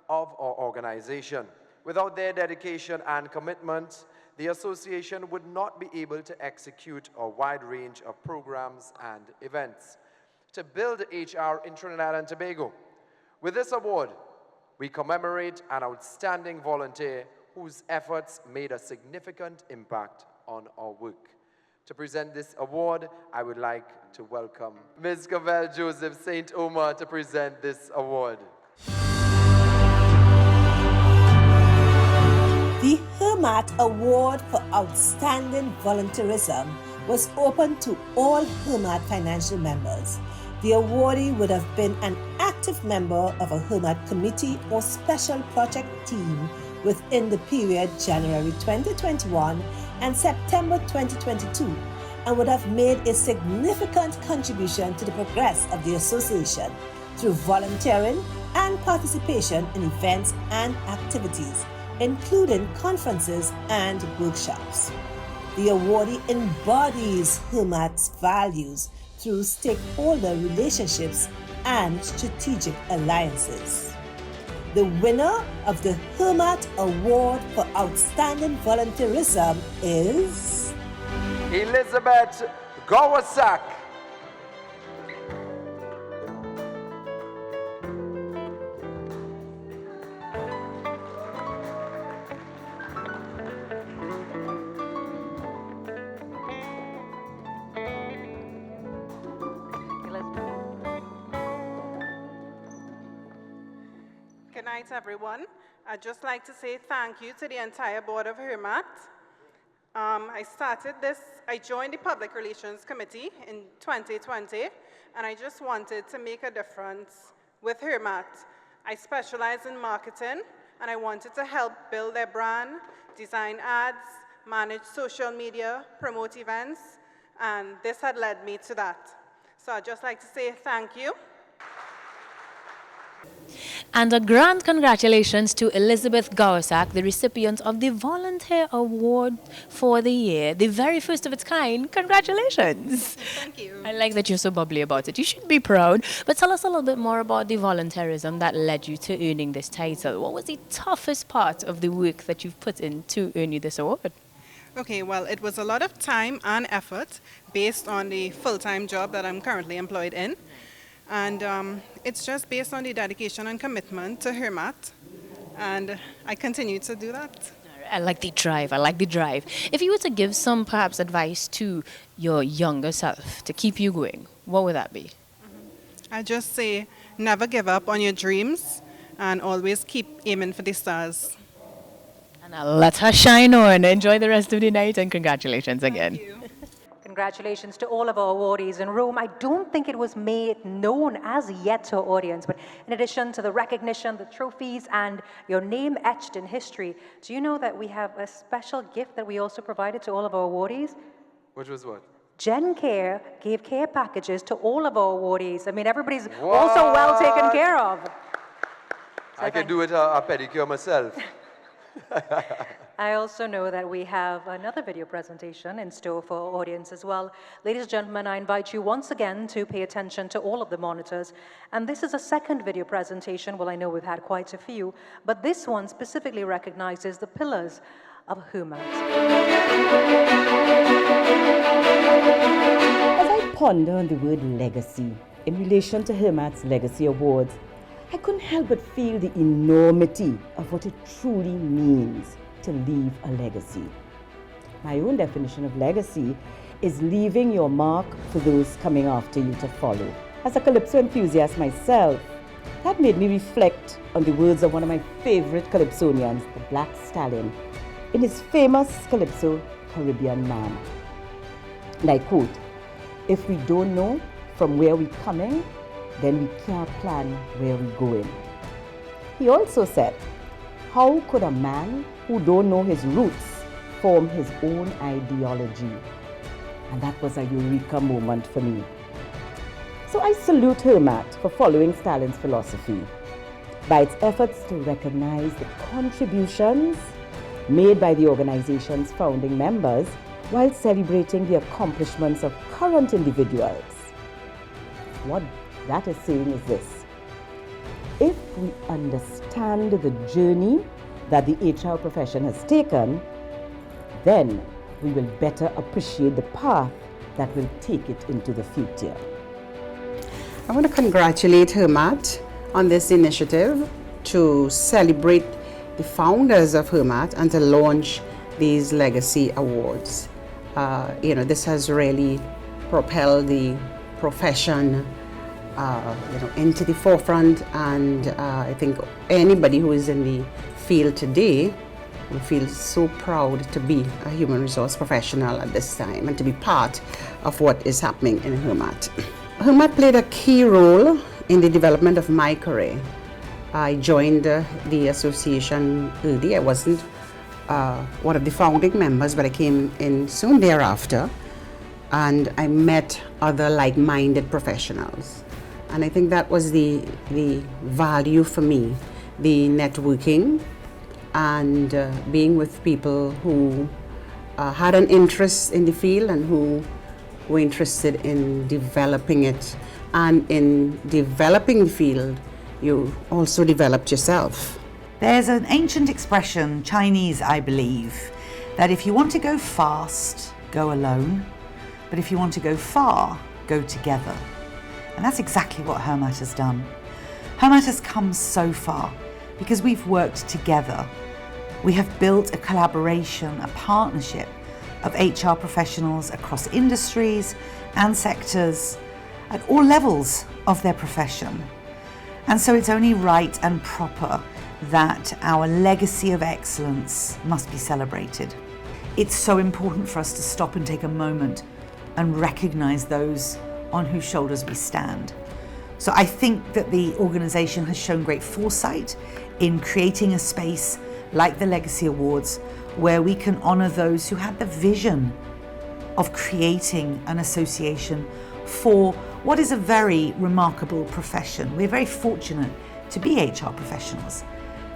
of our organization. Without their dedication and commitment, the association would not be able to execute a wide range of programs and events to build HR in Trinidad and Tobago. With this award, we commemorate an outstanding volunteer whose efforts made a significant impact on our work. To present this award, I would like to welcome Ms. Cavell Joseph St. Omer to present this award. The HRMATT Award for Outstanding Volunteerism was open to all HRMATT financial members. The awardee would have been an active member of a HRMATT committee or special project team within the period January 2021 and September 2022, and would have made a significant contribution to the progress of the association through volunteering and participation in events and activities, including conferences and workshops. The awardee embodies HRMATT's values through stakeholder relationships and strategic alliances. The winner of the HRMATT Award for Outstanding Volunteerism is Elizabeth Gowasak. Good night, everyone. I'd just like to say thank you to the entire board of HRMATT. I joined the Public Relations Committee in 2020, and I just wanted to make a difference with HRMATT. I specialize in marketing, and I wanted to help build their brand, design ads, manage social media, promote events, and this had led me to that. So I'd just like to say thank you. And a grand congratulations to Elizabeth Gawasak, the recipient of the Volunteer Award for the year, the very first of its kind. Congratulations. Thank you. I like that you're so bubbly about it. You should be proud. But tell us a little bit more about the volunteerism that led you to earning this title. What was the toughest part of the work that you've put in to earn you this award? Okay, well, it was a lot of time and effort based on the full-time job that I'm currently employed in. And it's just based on the dedication and commitment to HRMATT. And I continue to do that. I like the drive. I like the drive. If you were to give some perhaps advice to your younger self to keep you going, what would that be? I just say never give up on your dreams and always keep aiming for the stars. And I'll let her shine on. Enjoy the rest of the night and congratulations again. Congratulations to all of our awardees in Rome. I don't think it was made known as yet to our audience, but in addition to the recognition, the trophies, and your name etched in history, do you know that we have a special gift that we also provided to all of our awardees? Which was what? Gen Care gave care packages to all of our awardees. I mean, everybody's also well taken care of. I can do it a pedicure myself. I also know that we have another video presentation in store for our audience as well. Ladies and gentlemen, I invite you once again to pay attention to all of the monitors. And this is a second video presentation. Well, I know we've had quite a few, but this one specifically recognizes the pillars of HRMATT. As I ponder on the word legacy in relation to HRMATT's Legacy Awards, I couldn't help but feel the enormity of what it truly means to leave a legacy. My own definition of legacy is leaving your mark for those coming after you to follow. As a calypso enthusiast myself, that made me reflect on the words of one of my favorite calypsonians, the Black Stallion, in his famous calypso, Caribbean Man. And I quote, "If we don't know from where we're coming, then we can't plan where we're going." He also said, "How could a man who don't know his roots form his own ideology?" And that was a eureka moment for me. So I salute HRMATT for following Stalin's philosophy by its efforts to recognize the contributions made by the organization's founding members while celebrating the accomplishments of current individuals. What that is saying is this: if we understand the journey that the HR profession has taken, then we will better appreciate the path that will take it into the future. I want to congratulate HRMATT on this initiative to celebrate the founders of HRMATT and to launch these legacy awards. This has really propelled the profession into the forefront, and I think anybody who is in the field today will feel so proud to be a human resource professional at this time and to be part of what is happening in HRMATT. HRMATT played a key role in the development of my career. I joined the association early. I wasn't one of the founding members, but I came in soon thereafter, and I met other like-minded professionals. And I think that was the value for me, the networking and being with people who had an interest in the field and who were interested in developing it. And in developing the field, you also developed yourself. There's an ancient expression, Chinese I believe, that if you want to go fast, go alone, but if you want to go far, go together. And that's exactly what HRMATT has done. HRMATT has come so far because we've worked together. We have built a collaboration, a partnership of HR professionals across industries and sectors at all levels of their profession. And so it's only right and proper that our legacy of excellence must be celebrated. It's so important for us to stop and take a moment and recognize those on whose shoulders we stand. So I think that the organization has shown great foresight in creating a space like the Legacy Awards where we can honor those who had the vision of creating an association for what is a very remarkable profession. We're very fortunate to be HR professionals.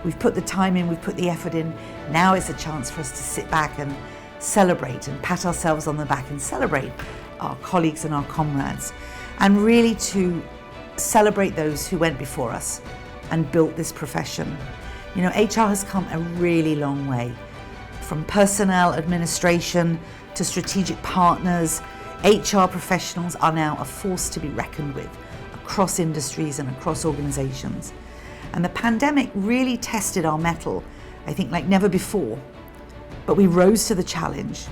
We've put the time in, we've put the effort in. Now is a chance for us to sit back and celebrate and pat ourselves on the back and celebrate our colleagues and our comrades, and really to celebrate those who went before us and built this profession. You know, HR has come a really long way, from personnel administration to strategic partners. HR professionals are now a force to be reckoned with across industries and across organizations. And the pandemic really tested our mettle, I think, like never before. But we rose to the challenge.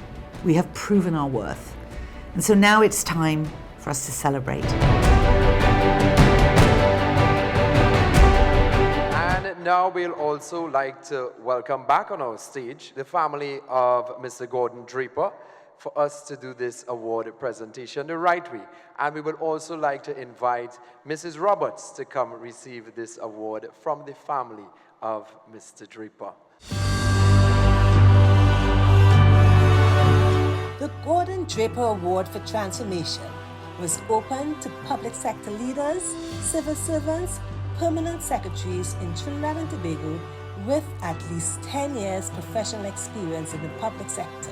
We have proven our worth. And so now it's time for us to celebrate. And now we'll also like to welcome back on our stage the family of Mr. Gordon Draper for us to do this award presentation the right way. And we would also like to invite Mrs. Roberts to come receive this award from the family of Mr. Draper. The Gordon Draper Award for Transformation was open to public sector leaders, civil servants, permanent secretaries in Trinidad and Tobago with at least 10 years professional experience in the public sector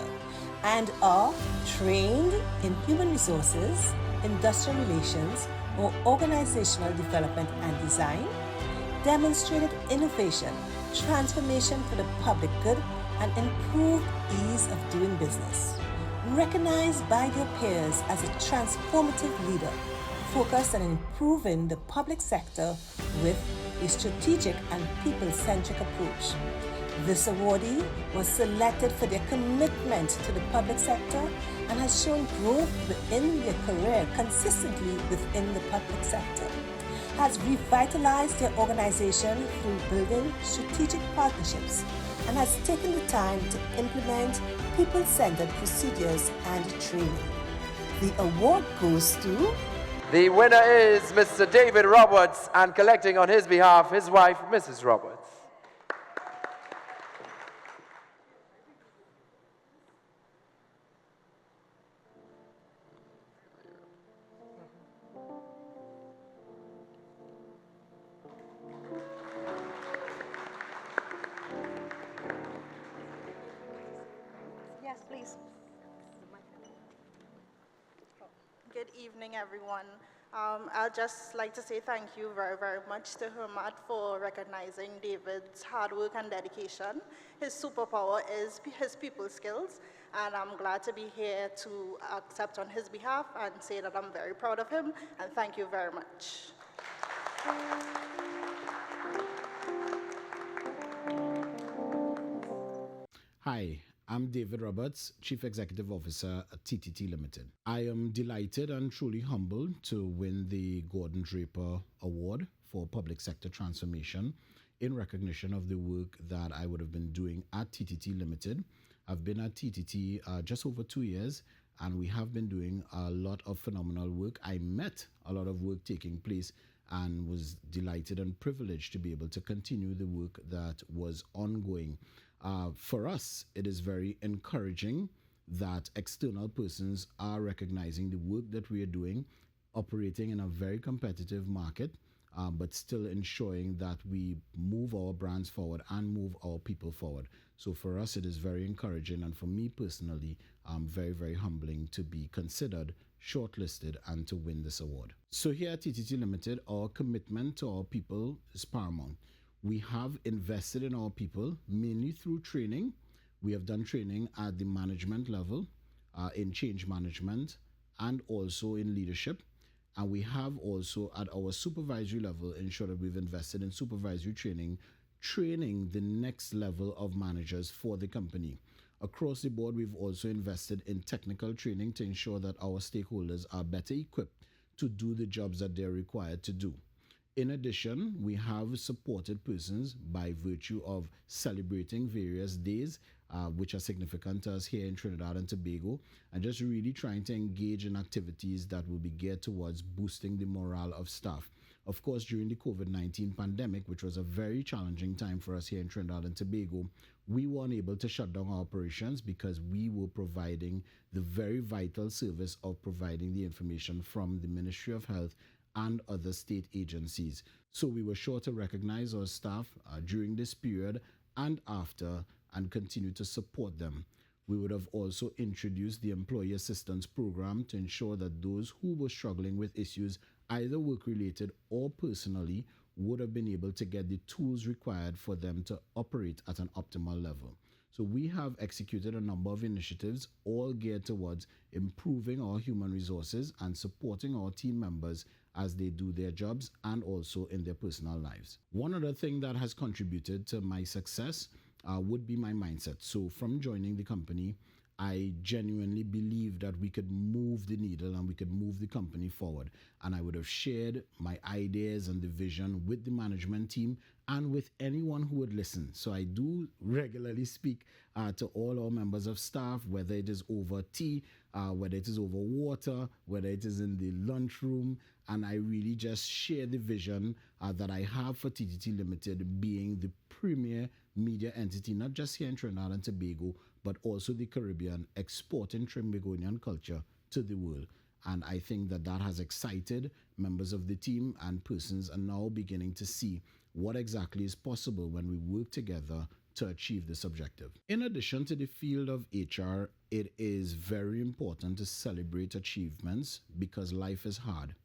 and are trained in human resources, industrial relations, or organizational development and design, demonstrated innovation, transformation for the public good, and improved ease of doing business. Recognized by their peers as a transformative leader, focused on improving the public sector with a strategic and people-centric approach. This awardee was selected for their commitment to the public sector and has shown growth within their career consistently within the public sector, has revitalized their organization through building strategic partnerships, and has taken the time to implement people-centered procedures and training. The award goes to... The winner is Mr. David Roberts, and collecting on his behalf, his wife, Mrs. Roberts. Yes, please. Good evening, everyone. I'd just like to say thank you very, very much to HRMATT for recognizing David's hard work and dedication. His superpower is his people skills, and I'm glad to be here to accept on his behalf and say that I'm very proud of him, and thank you very much. Hi, I'm David Roberts, Chief Executive Officer at TTT Limited. I am delighted and truly humbled to win the Gordon Draper Award for Public Sector Transformation in recognition of the work that I would have been doing at TTT Limited. I've been at TTT just over 2 years, and we have been doing a lot of phenomenal work. I met a lot of work taking place and was delighted and privileged to be able to continue the work that was ongoing. For us, it is very encouraging that external persons are recognizing the work that we are doing, operating in a very competitive market, but still ensuring that we move our brands forward and move our people forward. So for us, it is very encouraging, and for me personally, very, very humbling to be considered, shortlisted, and to win this award. So here at TTT Limited, our commitment to our people is paramount. We have invested in our people mainly through training. We have done training at the management level, in change management, and also in leadership. And we have also at our supervisory level ensured that we've invested in supervisory training, training the next level of managers for the company. Across the board, we've also invested in technical training to ensure that our stakeholders are better equipped to do the jobs that they're required to do. In addition, we have supported persons by virtue of celebrating various days, which are significant to us here in Trinidad and Tobago, and just really trying to engage in activities that will be geared towards boosting the morale of staff. Of course, during the COVID-19 pandemic, which was a very challenging time for us here in Trinidad and Tobago, we weren't able to shut down our operations because we were providing the very vital service of providing the information from the Ministry of Health and other state agencies. So we were sure to recognize our staff during this period and after, and continue to support them. We would have also introduced the Employee Assistance Program to ensure that those who were struggling with issues, either work-related or personally, would have been able to get the tools required for them to operate at an optimal level. So we have executed a number of initiatives, all geared towards improving our human resources and supporting our team members as they do their jobs and also in their personal lives. One other thing that has contributed to my success would be my mindset. So from joining the company, I genuinely believed that we could move the needle and we could move the company forward. And I would have shared my ideas and the vision with the management team and with anyone who would listen. So I do regularly speak to all our members of staff, whether it is over tea, whether it is over water, whether it is in the lunchroom, and I really just share the vision that I have for TTT Limited being the premier media entity, not just here in Trinidad and Tobago, but also the Caribbean, exporting Trinbagonian culture to the world. And I think that that has excited members of the team, and persons are now beginning to see what exactly is possible when we work together to achieve this objective. In addition to the field of HR, it is very important to celebrate achievements because life is hard.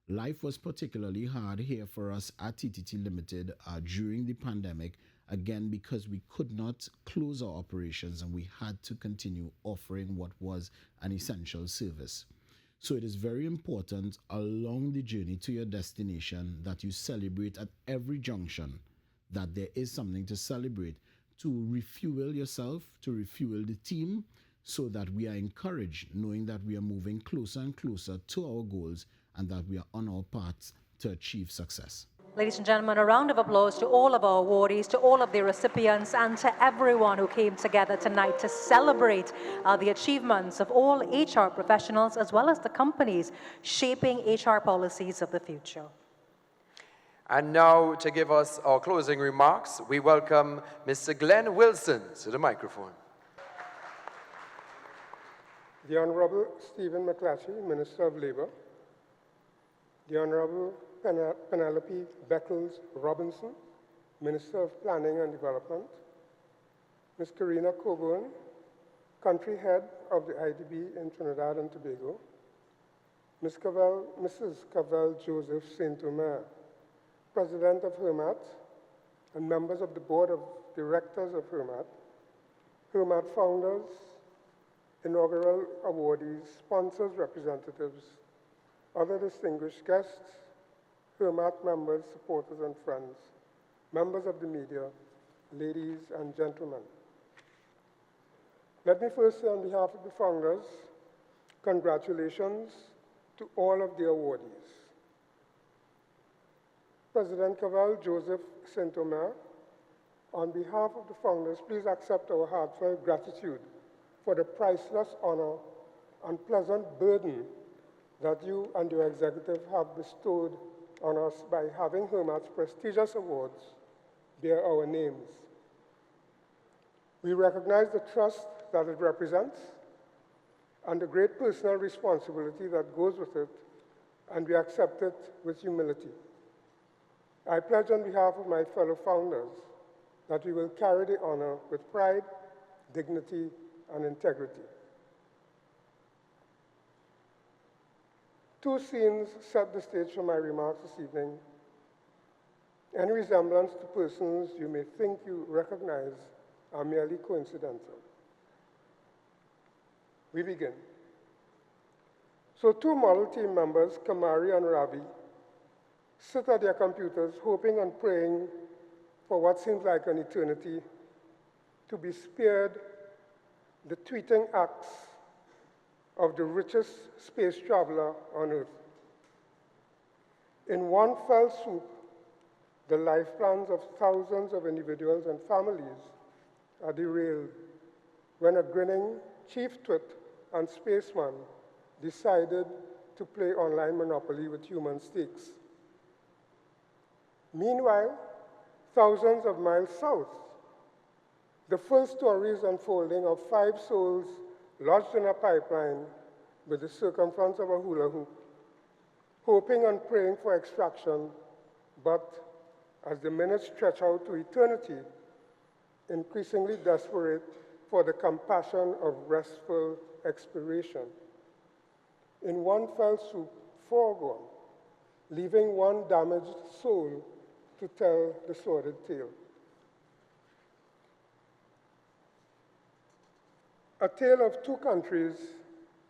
Life was particularly hard here for us at TTT Limited during the pandemic, again, because we could not close our operations and we had to continue offering what was an essential service. So it is very important along the journey to your destination that you celebrate at every junction, that there is something to celebrate, to refuel yourself, to refuel the team, so that we are encouraged, knowing that we are moving closer and closer to our goals and that we are on our path to achieve success. Ladies and gentlemen, a round of applause to all of our awardees, to all of the recipients, and to everyone who came together tonight to celebrate the achievements of all HR professionals, as well as the companies shaping HR policies of the future. And now, to give us our closing remarks, we welcome Mr. Glenn Wilson to the microphone. The Honorable Stephen McClatchy, Minister of Labour. The Honorable Penelope Beckles-Robinson, Minister of Planning and Development. Ms. Karina Coburn, Country Head of the IDB in Trinidad and Tobago. Mrs. Cavell Joseph Saint-Omer, President of HRMATT, and members of the Board of Directors of HRMATT, HRMATT founders, inaugural awardees, sponsors, representatives, other distinguished guests, HRMATT members, supporters, and friends, members of the media, ladies and gentlemen. Let me first say on behalf of the founders, congratulations to all of the awardees. President Cavell Joseph Saint-Omer, on behalf of the founders, please accept our heartfelt gratitude for the priceless honor and pleasant burden that you and your executive have bestowed on us by having HRMATT's prestigious awards bear our names. We recognize the trust that it represents and the great personal responsibility that goes with it, and we accept it with humility. I pledge on behalf of my fellow founders that we will carry the honor with pride, dignity, and integrity. Two scenes set the stage for my remarks this evening. Any resemblance to persons you may think you recognize are merely coincidental. We begin. So two model team members, Kamari and Ravi, sit at their computers hoping and praying for what seems like an eternity to be spared the tweeting acts of the richest space traveler on Earth. In one fell swoop, the life plans of thousands of individuals and families are derailed when a grinning chief twit and spaceman decided to play online Monopoly with human stakes. Meanwhile, thousands of miles south, the first story is unfolding of 5 souls lodged in a pipeline with the circumference of a hula hoop, hoping and praying for extraction but as the minutes stretch out to eternity, increasingly desperate for the compassion of restful expiration. In one fell swoop, foregone, leaving one damaged soul to tell the sordid tale. A tale of two countries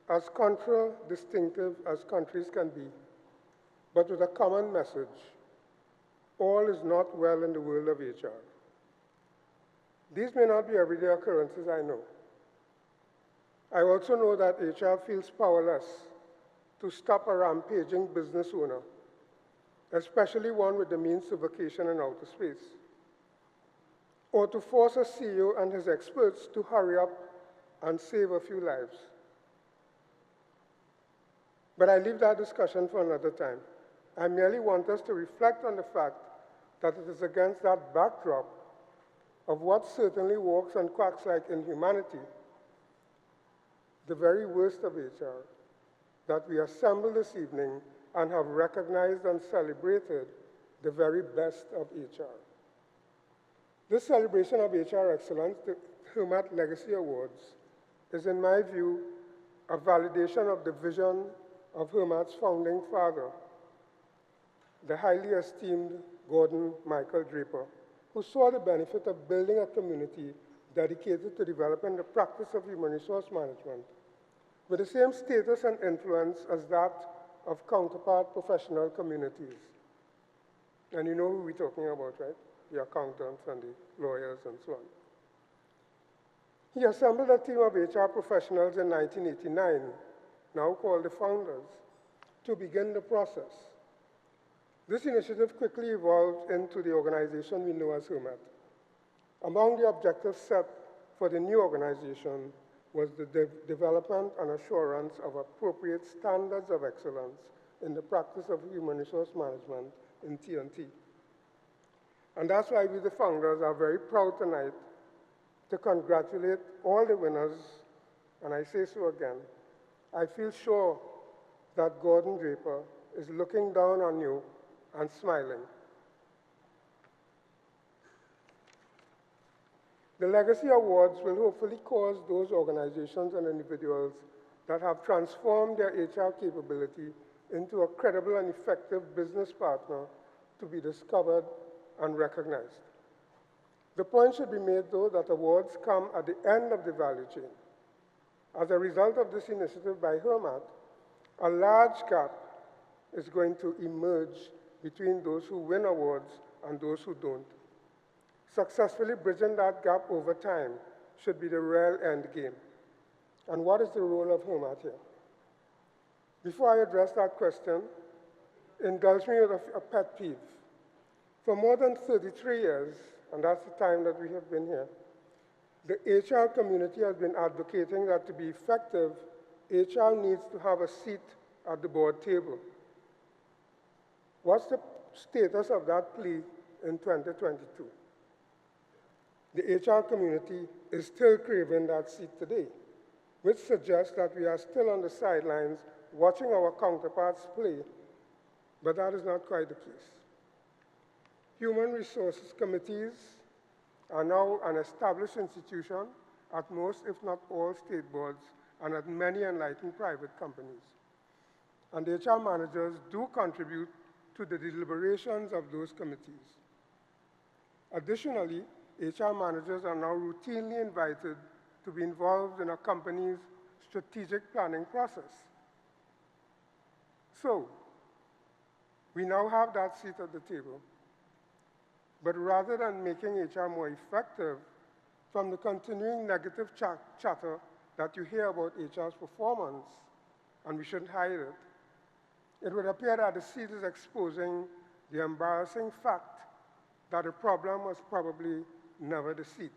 as contradistinctive as countries can be, but with a common message: all is not well in the world of HR. These may not be everyday occurrences, I know. I also know that HR feels powerless to stop a rampaging business owner, especially one with the means to vacation in outer space, or to force a CEO and his experts to hurry up and save a few lives. But I leave that discussion for another time. I merely want us to reflect on the fact that it is against that backdrop of what certainly walks and quacks like inhumanity, the very worst of HR, that we assemble this evening and have recognized and celebrated the very best of HR. This celebration of HR excellence, the HRMATT Legacy Awards, is in my view a validation of the vision of HRMATT's founding father, the highly esteemed Gordon Michael Draper, who saw the benefit of building a community dedicated to developing the practice of human resource management with the same status and influence as that of counterpart professional communities. And you know who we're talking about, right? The accountants and the lawyers and so on. He assembled a team of HR professionals in 1989, now called the Founders, to begin the process. This initiative quickly evolved into the organization we know as HRMATT. Among the objectives set for the new organization was the development and assurance of appropriate standards of excellence in the practice of human resource management in T&T. And that's why we, the founders, are very proud tonight to congratulate all the winners, and I say so again. I feel sure that Gordon Draper is looking down on you and smiling. The Legacy Awards will hopefully cause those organizations and individuals that have transformed their HR capability into a credible and effective business partner to be discovered and recognized. The point should be made, though, that awards come at the end of the value chain. As a result of this initiative by HRMATT, a large gap is going to emerge between those who win awards and those who don't. Successfully bridging that gap over time should be the real end game. And what is the role of HRMATT here? Before I address that question, indulge me with a pet peeve. For more than 33 years, and that's the time that we have been here, the HR community has been advocating that to be effective, HR needs to have a seat at the board table. What's the status of that plea in 2022? The HR community is still craving that seat today, which suggests that we are still on the sidelines watching our counterparts play, but that is not quite the case. Human resources committees are now an established institution at most, if not all, state boards and at many enlightened private companies. And HR managers do contribute to the deliberations of those committees. Additionally, HR managers are now routinely invited to be involved in a company's strategic planning process. So, we now have that seat at the table. But rather than making HR more effective, from the continuing negative chatter that you hear about HR's performance, and we shouldn't hide it, it would appear that the seat is exposing the embarrassing fact that the problem was probably never the seat.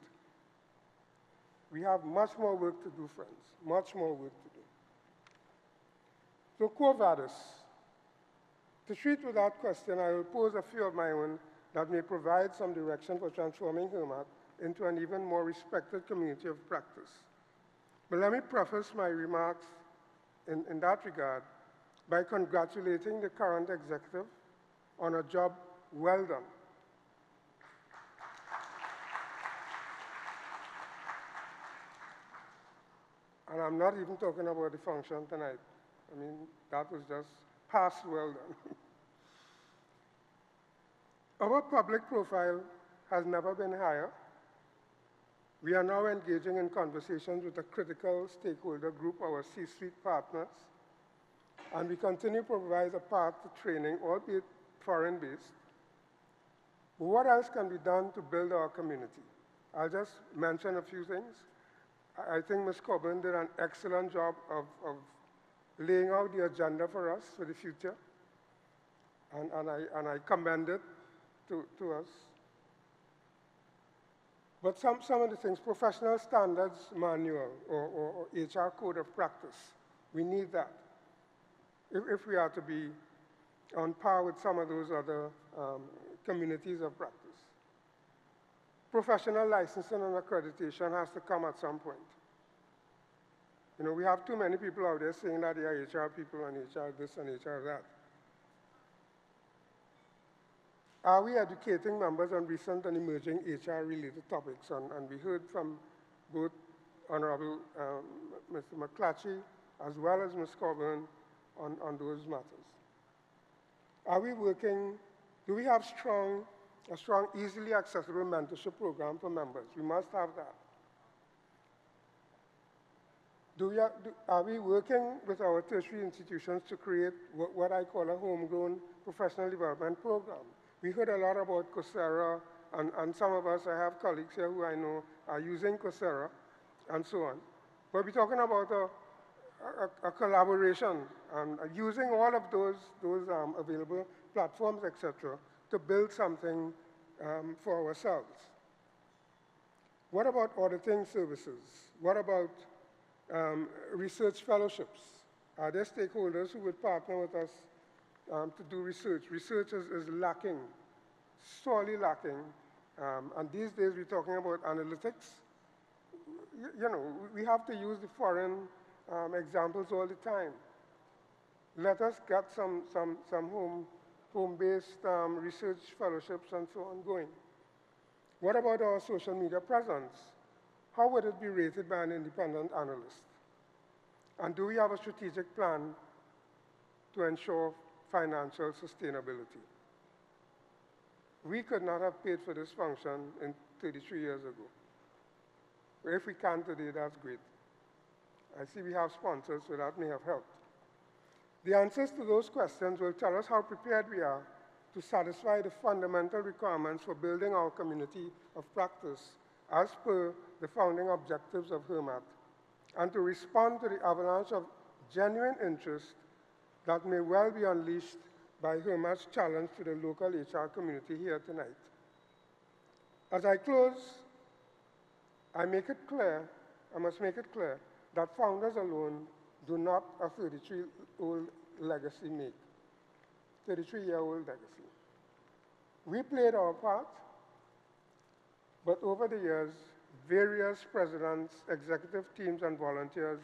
We have much more work to do, friends, much more work to do. So, quo vadis? To treat with that question, I will pose a few of my own that may provide some direction for transforming HRMATT into an even more respected community of practice. But let me preface my remarks in that regard by congratulating the current executive on a job well done. And I'm not even talking about the function tonight. I mean, that was just past well done. Our public profile has never been higher. We are now engaging in conversations with a critical stakeholder group, our C-suite partners, and we continue to provide a path to training, albeit foreign-based. What else can be done to build our community? I'll just mention a few things. I think Ms. Coburn did an excellent job of laying out the agenda for us for the future, and I commend it to us. But some of the things, professional standards manual or HR code of practice, we need that if we are to be on par with some of those other communities of practice. Professional licensing and accreditation has to come at some point. You know, we have too many people out there saying that they are HR people and HR this and HR that. Are we educating members on recent and emerging HR-related topics? And we heard from both Honorable Mr. McClatchy as well as Ms. Coburn on those matters. Are we working, do we have a strong, easily accessible mentorship program for members? We must have that. Are we working with our tertiary institutions to create what I call a homegrown professional development program? We heard a lot about Coursera, and some of us, I have colleagues here who I know are using Coursera, and so on. But we're talking about a collaboration, and using all of those available platforms, etc., to build something for ourselves. What about auditing services? What about research fellowships? Are there stakeholders who would partner with us to do research? Research is lacking, sorely lacking. And these days we're talking about analytics. You know, we have to use the foreign examples all the time. Let us get some home-based research fellowships and so on going. What about our social media presence? How would it be rated by an independent analyst? And do we have a strategic plan to ensure financial sustainability? We could not have paid for this function 33 years ago. If we can today, that's great. I see we have sponsors, so that may have helped. The answers to those questions will tell us how prepared we are to satisfy the fundamental requirements for building our community of practice as per the founding objectives of HRMATT, and to respond to the avalanche of genuine interest that may well be unleashed by HRMATT's challenge to the local HR community here tonight. As I close, I must make it clear that founders alone do not a 33-year-old legacy make. 33-year-old legacy. We played our part, but over the years, various presidents, executive teams, and volunteers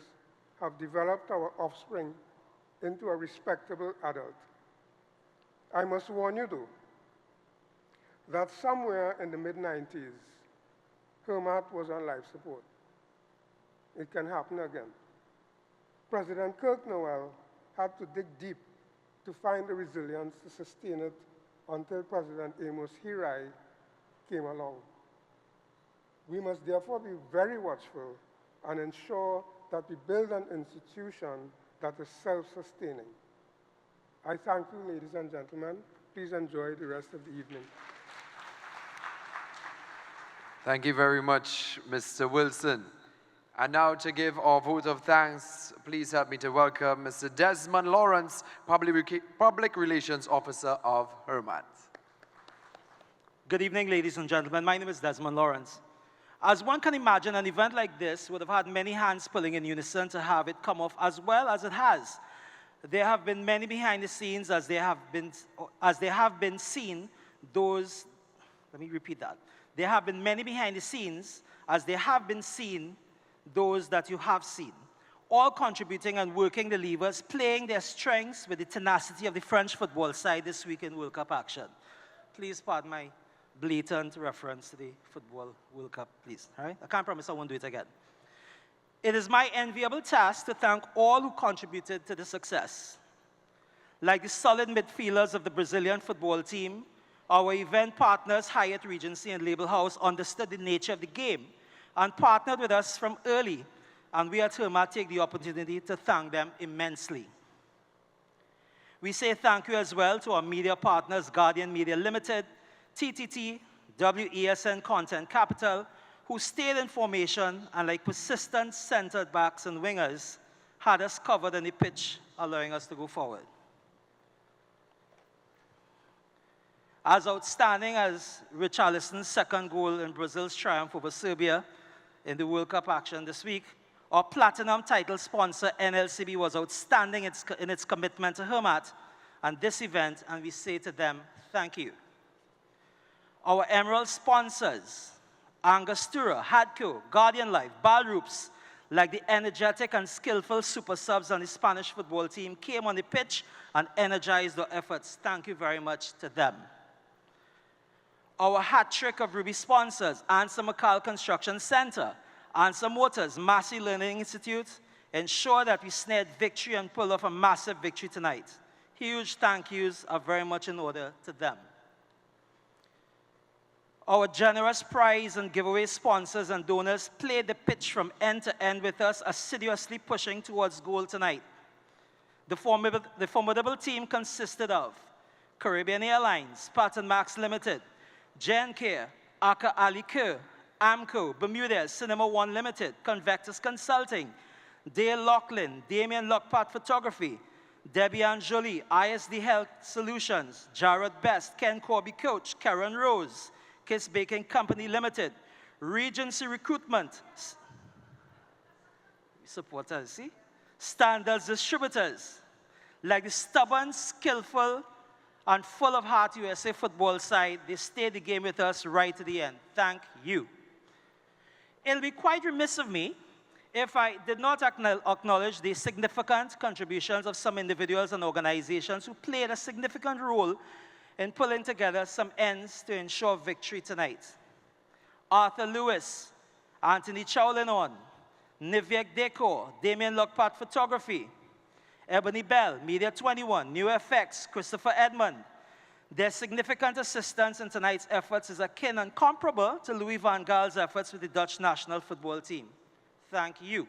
have developed our offspring into a respectable adult. I must warn you, though, that somewhere in the mid-90s, HRMATT was on life support. It can happen again. President Kirk Noel had to dig deep to find the resilience to sustain it until President Amos Hirai came along. We must therefore be very watchful and ensure that we build an institution that is self-sustaining. I thank you, ladies and gentlemen. Please enjoy the rest of the evening. Thank you very much, Mr. Wilson. And now to give our vote of thanks, please help me to welcome Mr. Desmond Lawrence, Public Relations Officer of HRMATT. Good evening, ladies and gentlemen. My name is Desmond Lawrence. As one can imagine, an event like this would have had many hands pulling in unison to have it come off as well as it has. There have been many behind the scenes as they have been seen those, let me repeat that. There have been many behind the scenes as they have been seen those that you have seen, all contributing and working the levers, playing their strengths with the tenacity of the French football side this week in World Cup action. please pardon my blatant reference to the Football World Cup, please. All right? I can't promise I won't do it again. It is my enviable task to thank all who contributed to the success. Like the solid midfielders of the Brazilian football team, our event partners, Hyatt Regency and Label House, understood the nature of the game and partnered with us from early, and we at HRMATT take the opportunity to thank them immensely. We say thank you as well to our media partners, Guardian Media Limited, TTT, WESN Content Capital, who stayed in formation and, like persistent centered backs and wingers, had us covered on the pitch, allowing us to go forward. As outstanding as Richarlison's second goal in Brazil's triumph over Serbia in the World Cup action this week, our platinum title sponsor, NLCB, was outstanding in its commitment to HRMATT and this event, and we say to them, thank you. Our Emerald sponsors, Angostura, Hadco, Guardian Life, Balroops, like the energetic and skillful super subs on the Spanish football team, came on the pitch and energized our efforts. Thank you very much to them. Our hat trick of Ruby sponsors, Answer McCall Construction Center, Answer Motors, Massey Learning Institute, ensure that we snared victory and pull off a massive victory tonight. Huge thank yous are very much in order to them. Our generous prize and giveaway sponsors and donors played the pitch from end to end with us, assiduously pushing towards goal tonight. The formidable team consisted of Caribbean Airlines, Pat & Max Limited, GenCare, Aka Ali Kerr, Amco, Bermudez, Cinema One Limited, Convectus Consulting, Dale Lachlan, Damien Lockpart Photography, Debbie Ann Jolie, ISD Health Solutions, Jared Best, Ken Corby Coach, Karen Rose, Kiss Baking Company Limited, Regency Recruitment, supporters, see? Standards Distributors, like the stubborn, skillful, and full of heart USA football side, they stayed the game with us right to the end. Thank you. It'll be quite remiss of me if I did not acknowledge the significant contributions of some individuals and organizations who played a significant role in pulling together some ends to ensure victory tonight. Arthur Lewis, Anthony Chowlinon, Nivek Decor, Damien Lockpart Photography, Ebony Bell, Media 21, New FX, Christopher Edmond. Their significant assistance in tonight's efforts is akin and comparable to Louis van Gaal's efforts with the Dutch national football team. Thank you.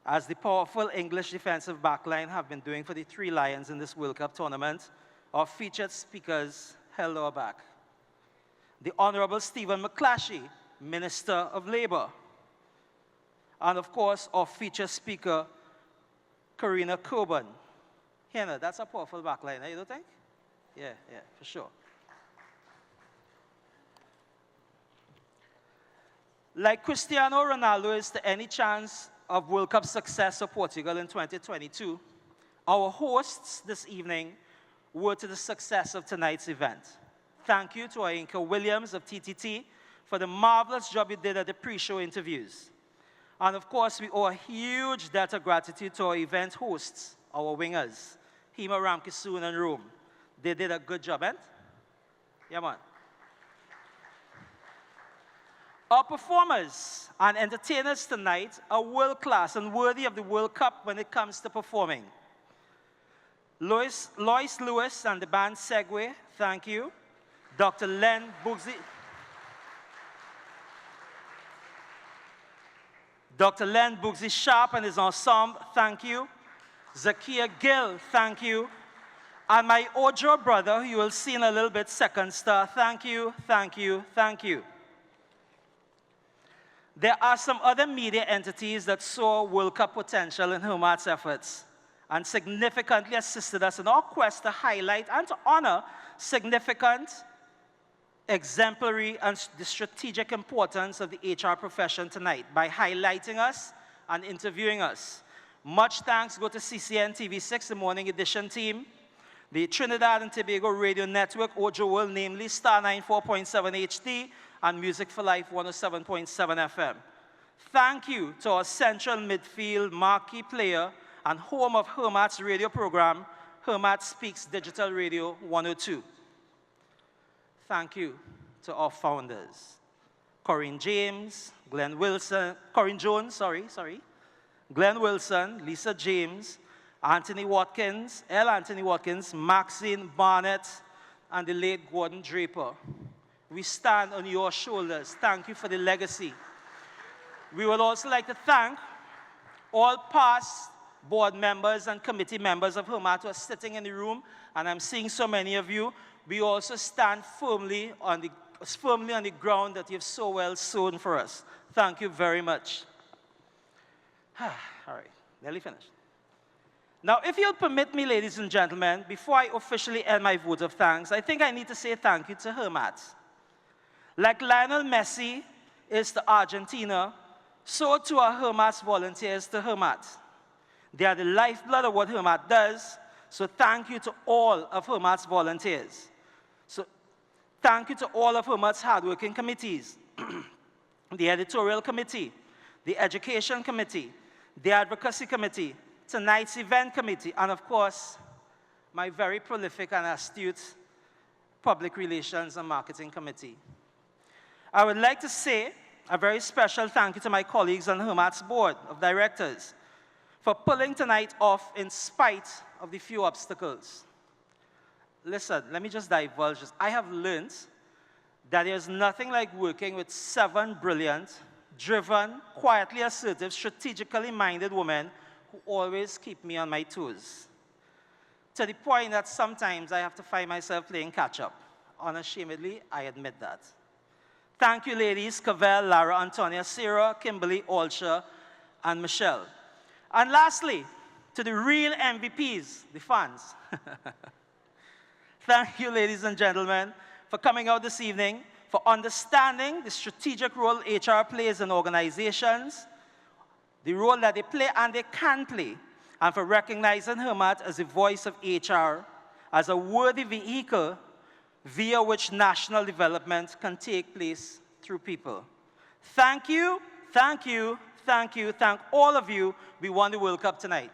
As the powerful English defensive backline have been doing for the Three Lions in this World Cup tournament, our featured speakers held our back. The Honorable Stephen McClatchy, Minister of Labour. And of course, our featured speaker, Karina Coburn. Hannah, that's a powerful backline, you don't think? Yeah, for sure. Like Cristiano Ronaldo is to any chance of World Cup success for Portugal in 2022, our hosts this evening were to the success of tonight's event. Thank you to our anchor Williams of TTT for the marvelous job you did at the pre-show interviews. And of course, we owe a huge debt of gratitude to our event hosts, our wingers, Hema Ramkisoon and Rome. They did a good job, eh? Yeah, man. Our performers and entertainers tonight are world-class and worthy of the World Cup when it comes to performing. Lois Lewis and the band Segway, thank you. Dr. Len Bugsy. Dr. Len Bugsy Sharp and his ensemble, thank you. Zakia Gill, thank you. And my Ojo brother, who you will see in a little bit, Second Star, thank you, thank you, thank you. There are some other media entities that saw World Cup potential in HRMATT's efforts and significantly assisted us in our quest to highlight and to honor significant, exemplary, and the strategic importance of the HR profession tonight by highlighting us and interviewing us. Much thanks go to CCN TV6, the Morning Edition team, the Trinidad and Tobago Radio Network, Ojo World, namely Star 94.7 HD, and Music for Life 107.7 FM. Thank you to our central midfield marquee player and home of HRMATT's radio program, HRMATT Speaks Digital Radio 102. Thank you to our founders, Corinne Jones, Glenn Wilson, Lisa James, Anthony Watkins, L. Anthony Watkins, Maxine Barnett, and the late Gordon Draper. We stand on your shoulders. Thank you for the legacy. We would also like to thank all past board members and committee members of HRMATT who are sitting in the room, and I'm seeing so many of you. We also stand firmly on the ground that you've so well sown for us. Thank you very much. All right, nearly finished. Now, if you'll permit me, ladies and gentlemen, before I officially end my vote of thanks, I think I need to say thank you to HRMATT. Like Lionel Messi is to Argentina, so too are HRMATT's volunteers to HRMATT. They are the lifeblood of what HRMATT does, so thank you to all of HRMATT's volunteers. So thank you to all of HRMATT's hardworking committees, the editorial committee, the education committee, the advocacy committee, tonight's event committee, and of course, my very prolific and astute public relations and marketing committee. I would like to say a very special thank you to my colleagues on HRMATT's board of directors for pulling tonight off in spite of the few obstacles. Listen, let me just divulge this. I have learned that there's nothing like working with 7 brilliant, driven, quietly assertive, strategically minded women who always keep me on my toes. To the point that sometimes I have to find myself playing catch-up. Unashamedly, I admit that. Thank you, ladies, Cavell, Lara, Antonia, Sarah, Kimberly, Alsha, and Michelle. And lastly, to the real MVPs, the fans. Thank you, ladies and gentlemen, for coming out this evening, for understanding the strategic role HR plays in organizations, the role that they play and they can play, and for recognizing HRMATT as the voice of HR, as a worthy vehicle via which national development can take place through people. Thank you, thank you, thank you, thank all of you. We won the World Cup tonight.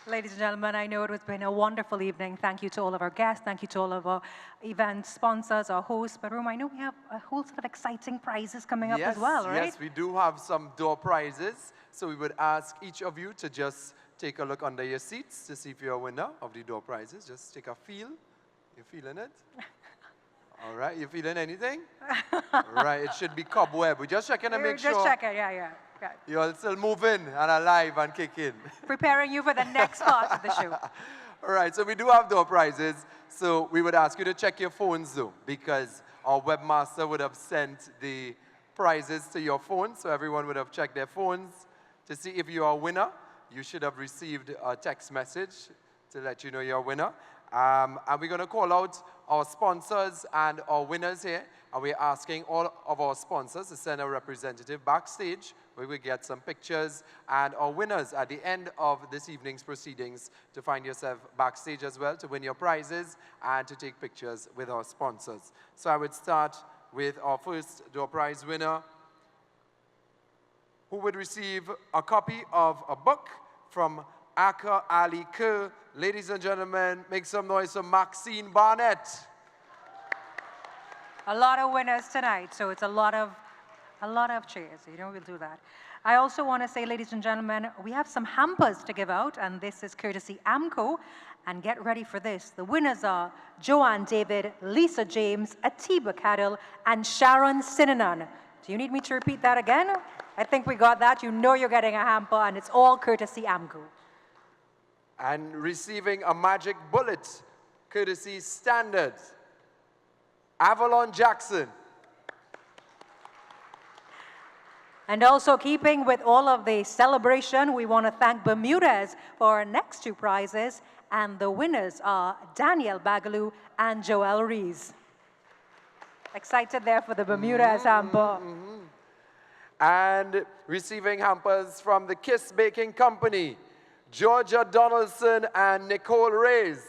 Ladies and gentlemen, I know it has been a wonderful evening. Thank you to all of our guests. Thank you to all of our event sponsors, our hosts. But Rome, I know we have a whole set of exciting prizes coming up as well, right? Yes, we do have some door prizes. So we would ask each of you to just take a look under your seats to see if you're a winner of the door prizes. Just take a feel. You feeling it? All right, you feeling anything? Right, it should be cobweb. We're just checking to make sure. Just checking, yeah. You're still moving and alive and kicking. Preparing you for the next part of the show. All right, so we do have door prizes. So we would ask you to check your phones though, because our webmaster would have sent the prizes to your phone. So everyone would have checked their phones to see if you are a winner. You should have received a text message to let you know you're a winner. And we're going to call out our sponsors and our winners here. And we're asking all of our sponsors to send a representative backstage where we get some pictures and our winners at the end of this evening's proceedings to find yourself backstage as well to win your prizes and to take pictures with our sponsors. So I would start with our first door prize winner, who would receive a copy of a book from Aka Ali Kerr. Ladies and gentlemen, make some noise for Maxine Barnett. A lot of winners tonight, so it's a lot of cheers. You know, we'll do that. I also want to say, ladies and gentlemen, we have some hampers to give out, and this is courtesy AMCO. And get ready for this. The winners are Joanne David, Lisa James, Atiba Cadell, and Sharon Sinanan. Do you need me to repeat that again? I think we got that. You know you're getting a hamper, and it's all courtesy AMCO. And receiving a magic bullet, courtesy Standard, Avalon Jackson. And also keeping with all of the celebration, we want to thank Bermudez for our next 2 prizes. And the winners are Danielle Bagaloo and Joelle Rees. Excited there for the Bermudez hamper. And receiving hampers from the Kiss Baking Company, Georgia Donaldson and Nicole Reyes.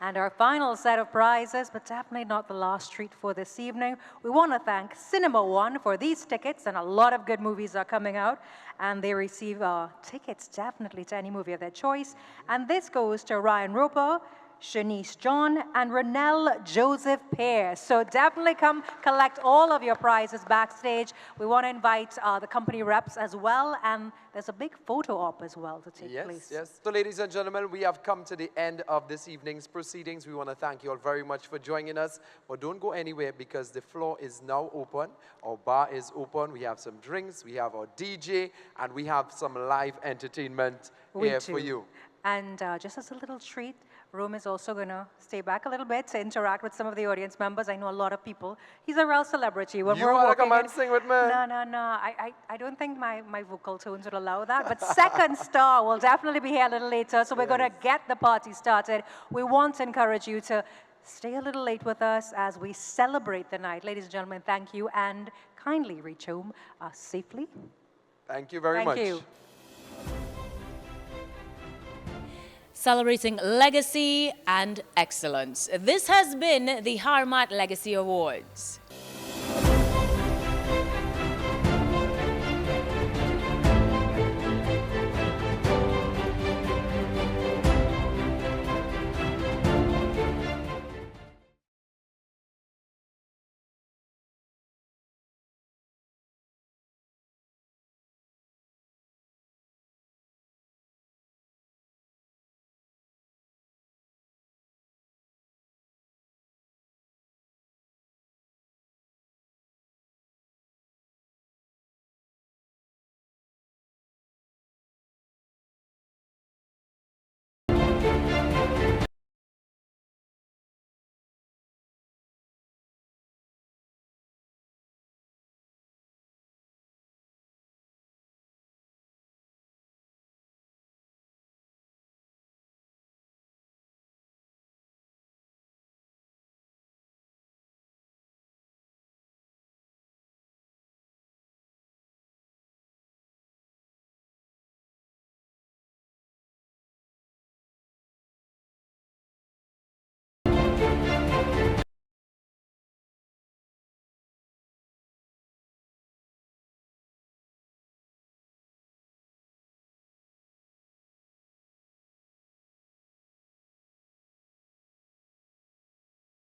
And our final set of prizes, but definitely not the last treat for this evening. We want to thank Cinema One for these tickets, and a lot of good movies are coming out. And they receive tickets definitely to any movie of their choice. And this goes to Ryan Roper, Shanice John, and Renelle Joseph Pear. So definitely come collect all of your prizes backstage. We want to invite the company reps as well, and there's a big photo op as well to take place. Yes. So ladies and gentlemen, we have come to the end of this evening's proceedings. We want to thank you all very much for joining us. But don't go anywhere because the floor is now open. Our bar is open. We have some drinks, we have our DJ, and we have some live entertainment here for you. And just as a little treat, Rome is also going to stay back a little bit to interact with some of the audience members. I know a lot of people. He's a real celebrity. When You we're want to walking come and in- sing with me? No. I don't think my vocal tones would allow that. But Second Star will definitely be here a little later. So we're going to get the party started. We want to encourage you to stay a little late with us as we celebrate the night. Ladies and gentlemen, thank you. And kindly reach home safely. Thank you very much. Thank you. Celebrating legacy and excellence. This has been the HRMATT Legacy Awards.